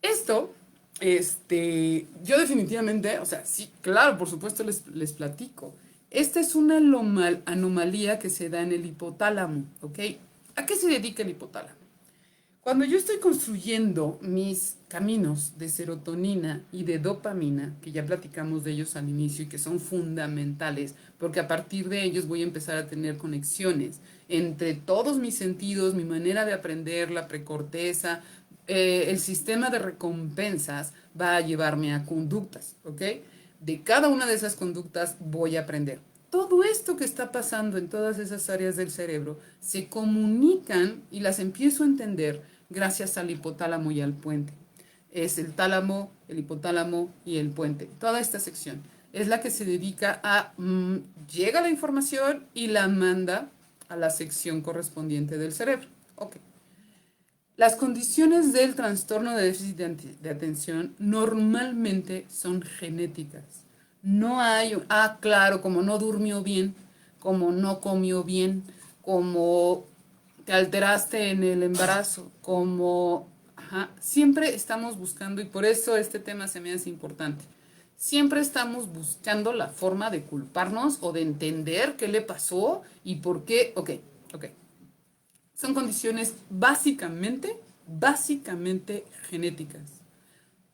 esto, yo definitivamente, o sea, sí, claro, por supuesto les platico. Esta es una anomalía que se da en el hipotálamo, ¿ok? ¿A qué se dedica el hipotálamo? Cuando yo estoy construyendo mis caminos de serotonina y de dopamina, que ya platicamos de ellos al inicio y que son fundamentales, porque a partir de ellos voy a empezar a tener conexiones entre todos mis sentidos, mi manera de aprender, la precorteza, el sistema de recompensas va a llevarme a conductas, ¿ok? De cada una de esas conductas voy a aprender. Todo esto que está pasando en todas esas áreas del cerebro se comunican y las empiezo a entender gracias al hipotálamo y al puente. Es el tálamo, el hipotálamo y el puente. Toda esta sección es la que se dedica a llega la información y la manda a la sección correspondiente del cerebro. Ok. Las condiciones del trastorno de déficit de atención normalmente son genéticas. No hay, claro, como no durmió bien, como no comió bien, como te alteraste en el embarazo, como, siempre estamos buscando, y por eso este tema se me hace importante, siempre estamos buscando la forma de culparnos o de entender qué le pasó y por qué, ok. Son condiciones básicamente básicamente genéticas.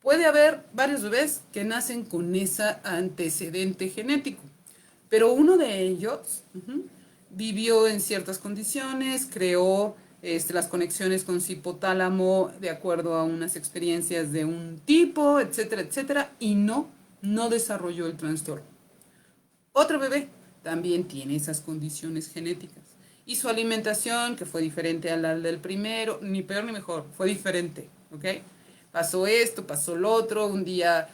Puede haber varios bebés que nacen con ese antecedente genético, pero uno de ellos vivió en ciertas condiciones, creó las conexiones con su hipotálamo de acuerdo a unas experiencias de un tipo, etcétera, etcétera, y no desarrolló el trastorno. Otro bebé también tiene esas condiciones genéticas. Y su alimentación, que fue diferente a la del primero, ni peor ni mejor, fue diferente, ¿ok? Pasó esto, pasó lo otro, un día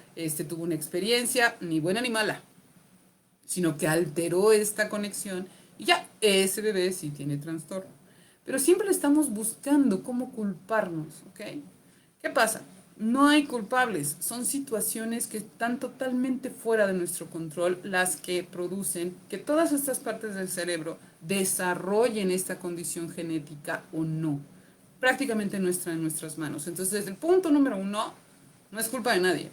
tuvo una experiencia, ni buena ni mala, sino que alteró esta conexión y ya, ese bebé sí tiene trastorno. Pero siempre estamos buscando cómo culparnos, ¿ok? ¿Qué pasa? No hay culpables, son situaciones que están totalmente fuera de nuestro control las que producen que todas estas partes del cerebro desarrollen esta condición genética o no. Prácticamente no está en nuestras manos. Entonces, el punto número uno, no es culpa de nadie,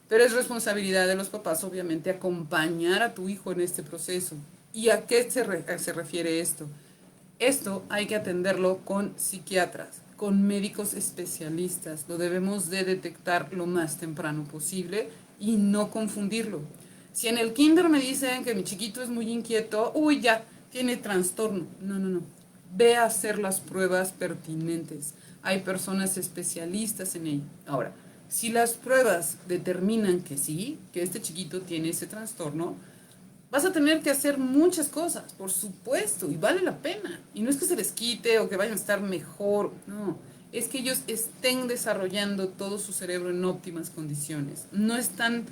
pero es responsabilidad de los papás, obviamente, acompañar a tu hijo en este proceso. ¿Y a qué se refiere esto? Esto hay que atenderlo con psiquiatras, con médicos especialistas. Lo debemos de detectar lo más temprano posible y no confundirlo. Si en el kinder me dicen que mi chiquito es muy inquieto, uy, ya, tiene trastorno. No, no, no. Ve a hacer las pruebas pertinentes. Hay personas especialistas en ello. Ahora, si las pruebas determinan que sí, que este chiquito tiene ese trastorno, vas a tener que hacer muchas cosas, por supuesto, y vale la pena. Y no es que se les quite o que vayan a estar mejor, no. Es que ellos estén desarrollando todo su cerebro en óptimas condiciones. No están,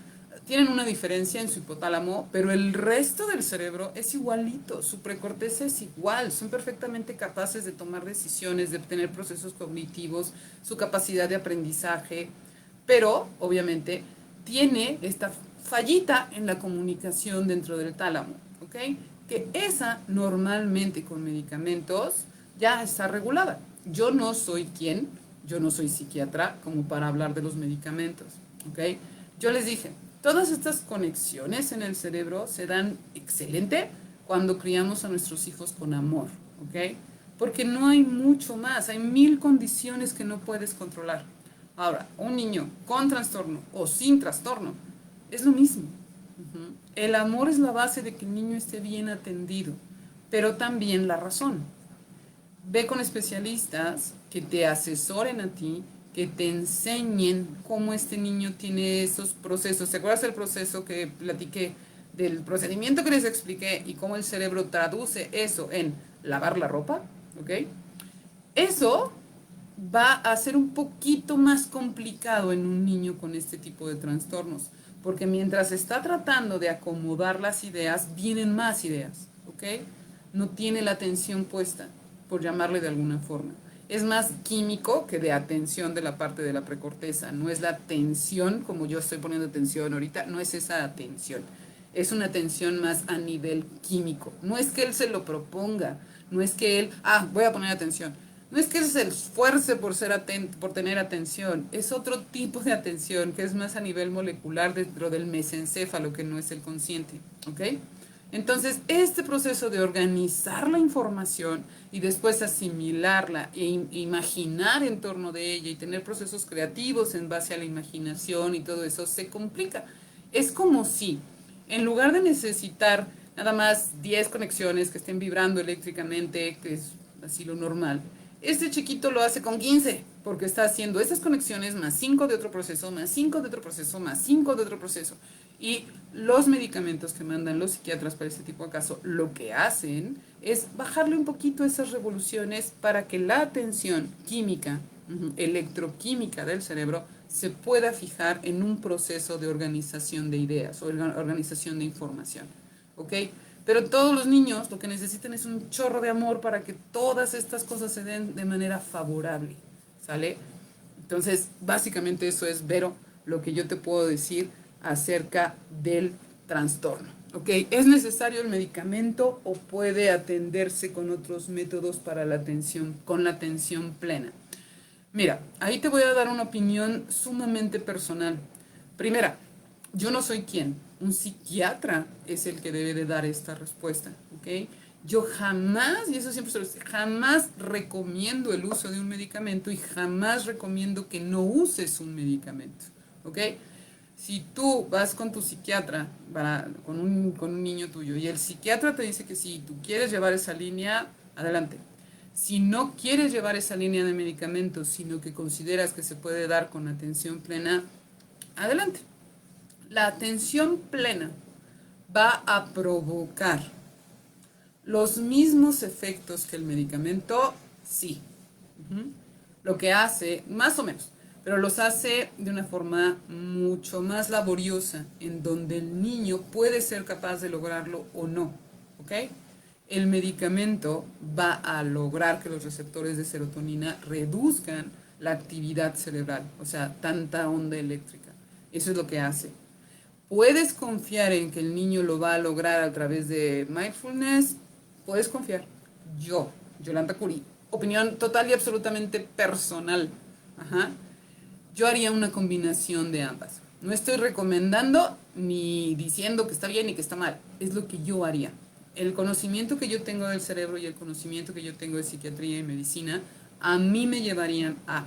tienen una diferencia en su hipotálamo, pero el resto del cerebro es igualito. Su precorteza es igual. Son perfectamente capaces de tomar decisiones, de tener procesos cognitivos, su capacidad de aprendizaje. Pero, obviamente, tiene esta fallita en la comunicación dentro del tálamo, ¿ok? Que esa normalmente con medicamentos ya está regulada. Yo no soy quien, yo no soy psiquiatra como para hablar de los medicamentos, ¿ok? Yo les dije, todas estas conexiones en el cerebro se dan excelente cuando criamos a nuestros hijos con amor, ¿ok? Porque no hay mucho más, hay 1000 condiciones que no puedes controlar. Ahora, un niño con trastorno o sin trastorno es lo mismo. El amor es la base de que el niño esté bien atendido, pero también la razón. Ve con especialistas que te asesoren a ti, que te enseñen cómo este niño tiene esos procesos. ¿Te acuerdas del proceso que platiqué, del procedimiento que les expliqué y cómo el cerebro traduce eso en lavar la ropa? ¿Ok? Eso va a ser un poquito más complicado en un niño con este tipo de trastornos, porque mientras está tratando de acomodar las ideas, vienen más ideas, ¿ok? No tiene la atención puesta, por llamarle de alguna forma. Es más químico que de atención de la parte de la precorteza, no es la atención como yo estoy poniendo atención ahorita, no es esa atención. Es una atención más a nivel químico. No es que él se lo proponga, no es que él, voy a poner atención. No es que él se esfuerce por ser por tener atención, es otro tipo de atención que es más a nivel molecular dentro del mesencéfalo, que no es el consciente, ¿ok? Entonces, este proceso de organizar la información y después asimilarla e imaginar en torno de ella y tener procesos creativos en base a la imaginación y todo eso se complica. Es como si, en lugar de necesitar nada más 10 conexiones que estén vibrando eléctricamente, que es así lo normal, este chiquito lo hace con 15, porque está haciendo esas conexiones más 5 de otro proceso, más 5 de otro proceso, más 5 de otro proceso. Y los medicamentos que mandan los psiquiatras para este tipo de caso, lo que hacen es bajarle un poquito esas revoluciones para que la atención química, electroquímica del cerebro, se pueda fijar en un proceso de organización de ideas o organización de información. ¿Ok? Pero todos los niños lo que necesitan es un chorro de amor para que todas estas cosas se den de manera favorable, ¿sale? Entonces, básicamente eso es, Vero, lo que yo te puedo decir acerca del trastorno, ¿ok? ¿Es necesario el medicamento o puede atenderse con otros métodos para la atención, con la atención plena? Mira, ahí te voy a dar una opinión sumamente personal. Primera, yo no soy quien. Un psiquiatra es el que debe de dar esta respuesta, ¿ok? Yo jamás, y eso siempre se lo digo, jamás recomiendo el uso de un medicamento y jamás recomiendo que no uses un medicamento, ¿ok? Si tú vas con tu psiquiatra, con un niño tuyo, y el psiquiatra te dice que si tú quieres llevar esa línea, adelante. Si no quieres llevar esa línea de medicamentos, sino que consideras que se puede dar con atención plena, adelante. La atención plena va a provocar los mismos efectos que el medicamento, sí. Lo que hace, más o menos, pero los hace de una forma mucho más laboriosa, en donde el niño puede ser capaz de lograrlo o no, ¿ok? El medicamento va a lograr que los receptores de serotonina reduzcan la actividad cerebral, o sea, tanta onda eléctrica. Eso es lo que hace. Puedes confiar en que el niño lo va a lograr a través de mindfulness. Puedes confiar. Yo, Yolanda Curí, opinión total y absolutamente personal. Ajá. Yo haría una combinación de ambas. No estoy recomendando ni diciendo que está bien y que está mal. Es lo que yo haría. El conocimiento que yo tengo del cerebro y el conocimiento que yo tengo de psiquiatría y medicina, a mí me llevarían a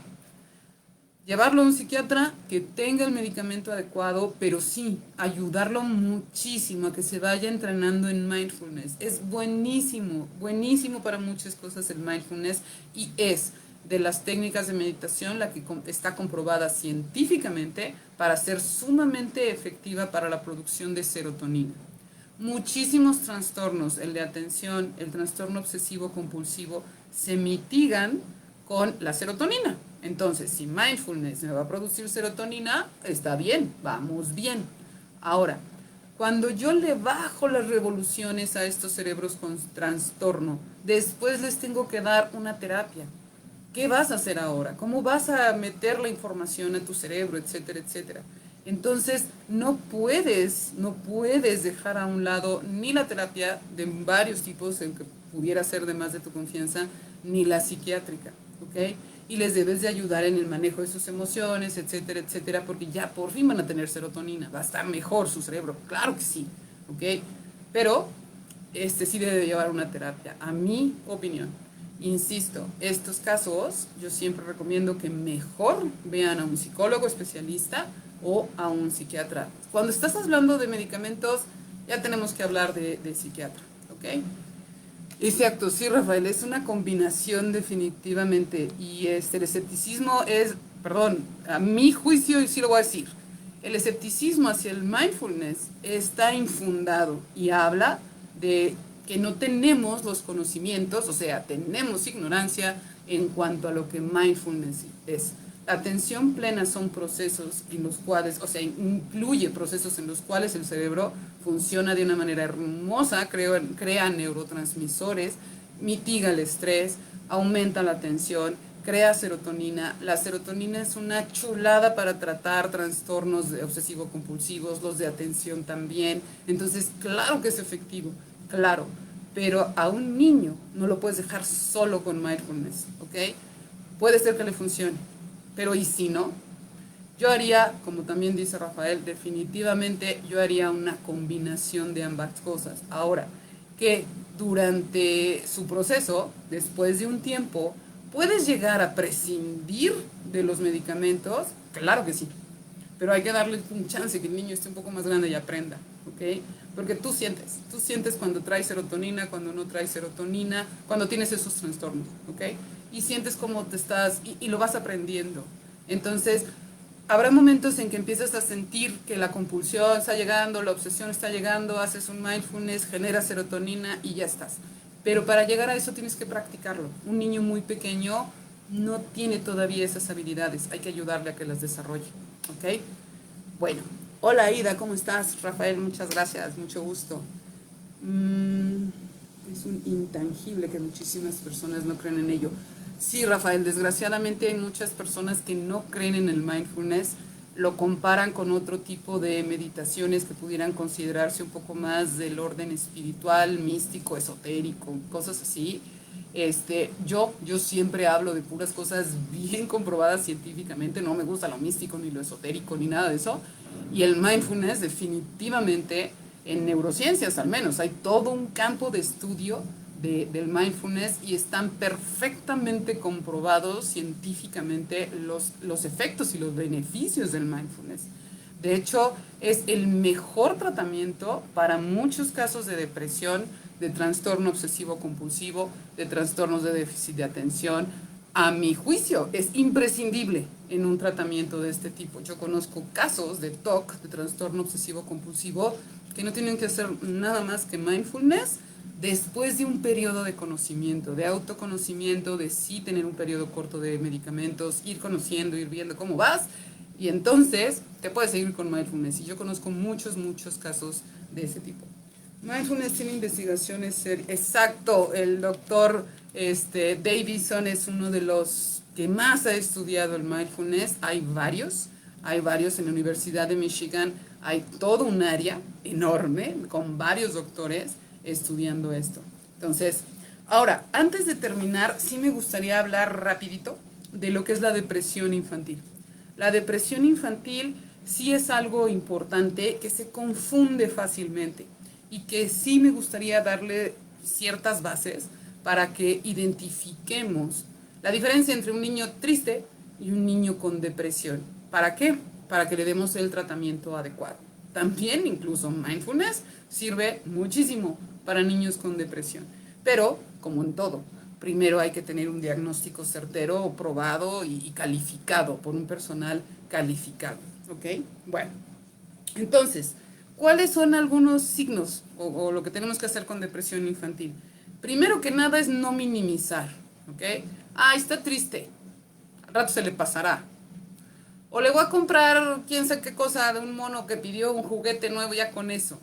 llevarlo a un psiquiatra que tenga el medicamento adecuado, pero sí, ayudarlo muchísimo a que se vaya entrenando en mindfulness. Es buenísimo, buenísimo para muchas cosas el mindfulness y es de las técnicas de meditación la que está comprobada científicamente para ser sumamente efectiva para la producción de serotonina. Muchísimos trastornos, el de atención, el trastorno obsesivo compulsivo, se mitigan con la serotonina. Entonces, si mindfulness me va a producir serotonina, está bien, vamos bien. Ahora, cuando yo le bajo las revoluciones a estos cerebros con trastorno, después les tengo que dar una terapia. ¿Qué vas a hacer ahora? ¿Cómo vas a meter la información a tu cerebro, etcétera, etcétera? Entonces, no puedes dejar a un lado ni la terapia de varios tipos, el que pudiera ser de más de tu confianza, ni la psiquiátrica, ¿ok? Y les debes de ayudar en el manejo de sus emociones, etcétera, etcétera, porque ya por fin van a tener serotonina, va a estar mejor su cerebro, claro que sí, ¿ok? Pero sí debe llevar una terapia, a mi opinión. Insisto, estos casos yo siempre recomiendo que mejor vean a un psicólogo especialista o a un psiquiatra. Cuando estás hablando de medicamentos, ya tenemos que hablar de psiquiatra, ¿ok? Exacto, sí, Rafael, es una combinación definitivamente. Y el escepticismo es, perdón, a mi juicio, y sí lo voy a decir, el escepticismo hacia el mindfulness está infundado y habla de que no tenemos los conocimientos, o sea, tenemos ignorancia en cuanto a lo que mindfulness es. La atención plena son procesos en los cuales, o sea, incluye procesos en los cuales el cerebro funciona de una manera hermosa, crea neurotransmisores, mitiga el estrés, aumenta la atención, crea serotonina. La serotonina es una chulada para tratar trastornos obsesivo-compulsivos, los de atención también. Entonces, claro que es efectivo, claro, pero a un niño no lo puedes dejar solo con mindfulness, ¿ok? Puede ser que le funcione, pero ¿y si no? Yo haría, como también dice Rafael, definitivamente yo haría una combinación de ambas cosas. Ahora, que durante su proceso, después de un tiempo, ¿puedes llegar a prescindir de los medicamentos? Claro que sí, pero hay que darle un chance que el niño esté un poco más grande y aprenda, ¿ok? Porque tú sientes cuando trae serotonina, cuando no trae serotonina, cuando tienes esos trastornos, ¿ok? Y sientes cómo te estás, y lo vas aprendiendo. Entonces, habrá momentos en que empiezas a sentir que la compulsión está llegando, la obsesión está llegando, haces un mindfulness, generas serotonina y ya estás. Pero para llegar a eso tienes que practicarlo. Un niño muy pequeño no tiene todavía esas habilidades, hay que ayudarle a que las desarrolle, ¿ok? Bueno, hola Ida, ¿cómo estás? Rafael, muchas gracias, mucho gusto. Es un intangible que muchísimas personas no creen en ello. Sí, Rafael, desgraciadamente hay muchas personas que no creen en el mindfulness, lo comparan con otro tipo de meditaciones que pudieran considerarse un poco más del orden espiritual, místico, esotérico, cosas así. Yo siempre hablo de puras cosas bien comprobadas científicamente, no me gusta lo místico, ni lo esotérico, ni nada de eso. Y el mindfulness definitivamente, en neurociencias al menos, hay todo un campo de estudio del mindfulness y están perfectamente comprobados científicamente los efectos y los beneficios del mindfulness. De hecho, es el mejor tratamiento para muchos casos de depresión, de trastorno obsesivo compulsivo, de trastornos de déficit de atención. A mi juicio, es imprescindible en un tratamiento de este tipo. Yo conozco casos de TOC, de trastorno obsesivo compulsivo, que no tienen que hacer nada más que mindfulness después de un periodo de conocimiento, de autoconocimiento, de sí tener un periodo corto de medicamentos, ir conociendo, ir viendo cómo vas, y entonces te puedes seguir con mindfulness. Y yo conozco muchos casos de ese tipo. Mindfulness tiene investigaciones exacto, el doctor Davidson es uno de los que más ha estudiado el mindfulness. Hay varios en la Universidad de Michigan, hay todo un área enorme con varios doctores estudiando esto. Entonces, ahora, antes de terminar, sí me gustaría hablar rapidito de lo que es la depresión infantil. La depresión infantil sí es algo importante que se confunde fácilmente y que sí me gustaría darle ciertas bases para que identifiquemos la diferencia entre un niño triste y un niño con depresión. ¿Para qué? Para que le demos el tratamiento adecuado. También incluso mindfulness sirve muchísimo para niños con depresión. Pero, como en todo, primero hay que tener un diagnóstico certero, probado y calificado por un personal calificado. ¿Ok? Bueno, entonces, ¿cuáles son algunos signos o lo que tenemos que hacer con depresión infantil? Primero que nada es no minimizar. ¿Ok? Ah, está triste. Al rato se le pasará. O le voy a comprar quién sabe qué cosa de un mono que pidió un juguete nuevo ya con eso.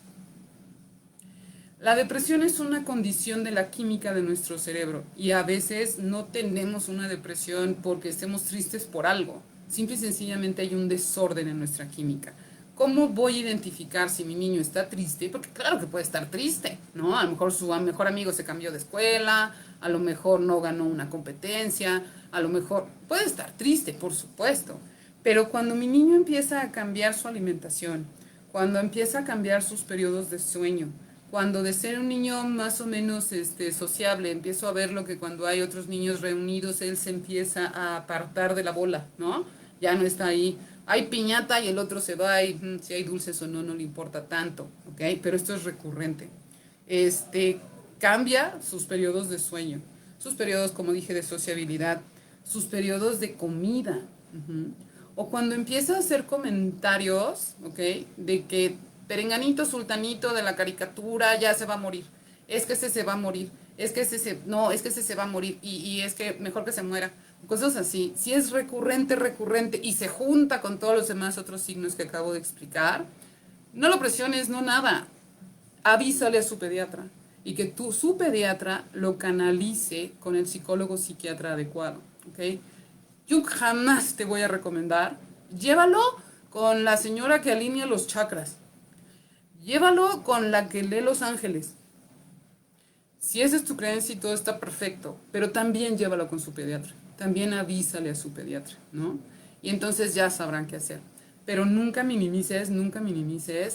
La depresión es una condición de la química de nuestro cerebro y a veces no tenemos una depresión porque estemos tristes por algo. Simple y sencillamente hay un desorden en nuestra química. ¿Cómo voy a identificar si mi niño está triste? Porque claro que puede estar triste, ¿no? A lo mejor su mejor amigo se cambió de escuela, a lo mejor no ganó una competencia, a lo mejor puede estar triste, por supuesto. Pero cuando mi niño empieza a cambiar su alimentación, cuando empieza a cambiar sus periodos de sueño, cuando de ser un niño más o menos sociable, empiezo a ver lo que cuando hay otros niños reunidos, él se empieza a apartar de la bola, ¿no? Ya no está ahí. Hay piñata y el otro se va y si hay dulces o no, no le importa tanto, ¿ok? Pero esto es recurrente. Cambia sus periodos de sueño, sus periodos, como dije, de sociabilidad, sus periodos de comida. Uh-huh. O cuando empieza a hacer comentarios, ¿ok? De que perenganito, sultanito de la caricatura ya se va a morir. Es que ese se va a morir. Es que no, es que ese se va a morir. Y es que mejor que se muera. Cosas así. Si es recurrente y se junta con todos los demás otros signos que acabo de explicar, no lo presiones, no nada. Avísale a su pediatra y que su pediatra lo canalice con el psicólogo psiquiatra adecuado. ¿Ok? Yo jamás te voy a recomendar, llévalo con la señora que alinea los chakras. Llévalo con la que lee los ángeles. Si esa es tu creencia y todo está perfecto, pero también llévalo con su pediatra. También avísale a su pediatra, ¿no? Y entonces ya sabrán qué hacer. Pero nunca minimices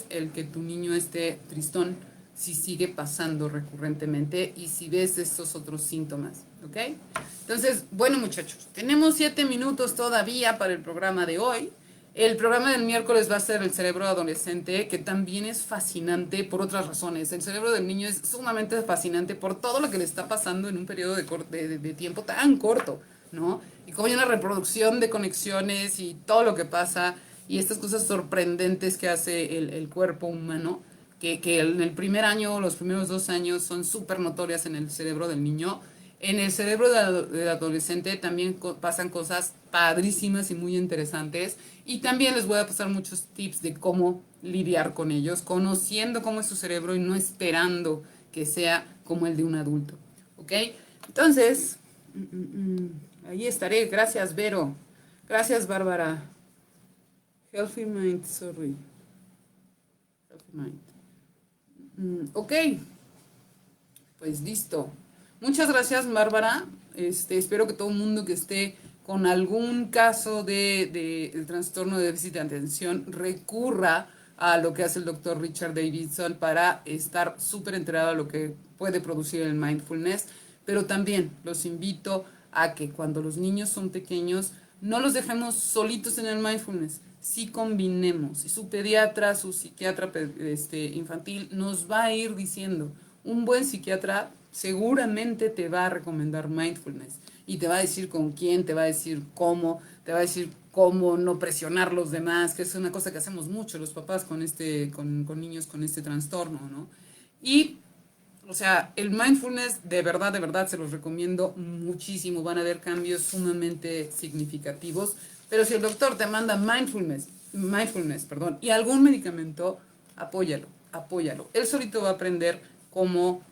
el que tu niño esté tristón si sigue pasando recurrentemente y si ves estos otros síntomas, ¿ok? Entonces, bueno muchachos, tenemos 7 minutos todavía para el programa de hoy. El programa del miércoles va a ser el cerebro adolescente, que también es fascinante por otras razones. El cerebro del niño es sumamente fascinante por todo lo que le está pasando en un periodo de tiempo tan corto, ¿no? Y como hay una reproducción de conexiones y todo lo que pasa y estas cosas sorprendentes que hace el cuerpo humano, que en el primer año, los primeros 2 años son súper notorias en el cerebro del niño. En el cerebro del adolescente también pasan cosas padrísimas y muy interesantes. Y también les voy a pasar muchos tips de cómo lidiar con ellos, conociendo cómo es su cerebro y no esperando que sea como el de un adulto. ¿Ok? Entonces, ahí estaré. Gracias, Vero. Gracias, Bárbara. Healthy Mind, sorry. Healthy Mind. Ok, pues listo. Muchas gracias, Bárbara. Espero que todo el mundo que esté con algún caso de trastorno de déficit de atención recurra a lo que hace el doctor Richard Davidson para estar súper enterado de lo que puede producir el mindfulness, pero también los invito a que cuando los niños son pequeños no los dejemos solitos en el mindfulness, sí combinemos. Y su pediatra, su psiquiatra infantil nos va a ir diciendo, un buen psiquiatra seguramente te va a recomendar mindfulness y te va a decir con quién, te va a decir cómo, te va a decir cómo no presionar a los demás, que es una cosa que hacemos mucho los papás con niños con este trastorno, ¿no? Y, o sea, el mindfulness de verdad, se los recomiendo muchísimo, van a haber cambios sumamente significativos, pero si el doctor te manda mindfulness, perdón, y algún medicamento, apóyalo. Él solito va a aprender cómo,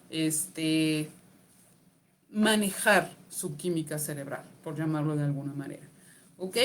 manejar su química cerebral, por llamarlo de alguna manera. ¿Ok?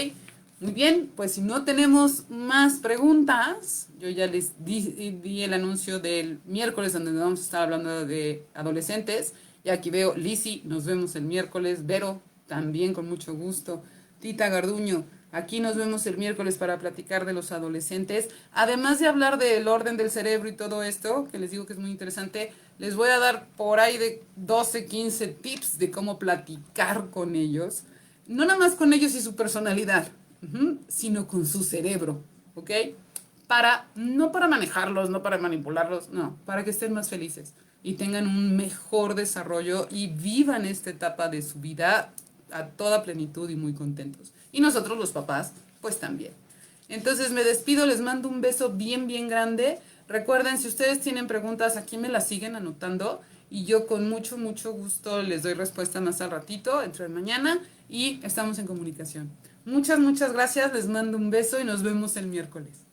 Muy bien, pues si no tenemos más preguntas, yo ya les di el anuncio del miércoles donde vamos a estar hablando de adolescentes. Y aquí veo, Lizzy, nos vemos el miércoles. Vero, también con mucho gusto. Tita Garduño, aquí nos vemos el miércoles para platicar de los adolescentes. Además de hablar del orden del cerebro y todo esto, que les digo que es muy interesante, les voy a dar por ahí de 12, 15 tips de cómo platicar con ellos. No nada más con ellos y su personalidad, sino con su cerebro, ¿ok? No para manejarlos, no para manipularlos, no, para que estén más felices y tengan un mejor desarrollo y vivan esta etapa de su vida a toda plenitud y muy contentos. Y nosotros los papás, pues también. Entonces me despido, les mando un beso bien, bien grande. Recuerden, si ustedes tienen preguntas, aquí me las siguen anotando y yo con mucho, mucho gusto les doy respuesta más al ratito, entre mañana, y estamos en comunicación. Muchas, muchas gracias, les mando un beso y nos vemos el miércoles.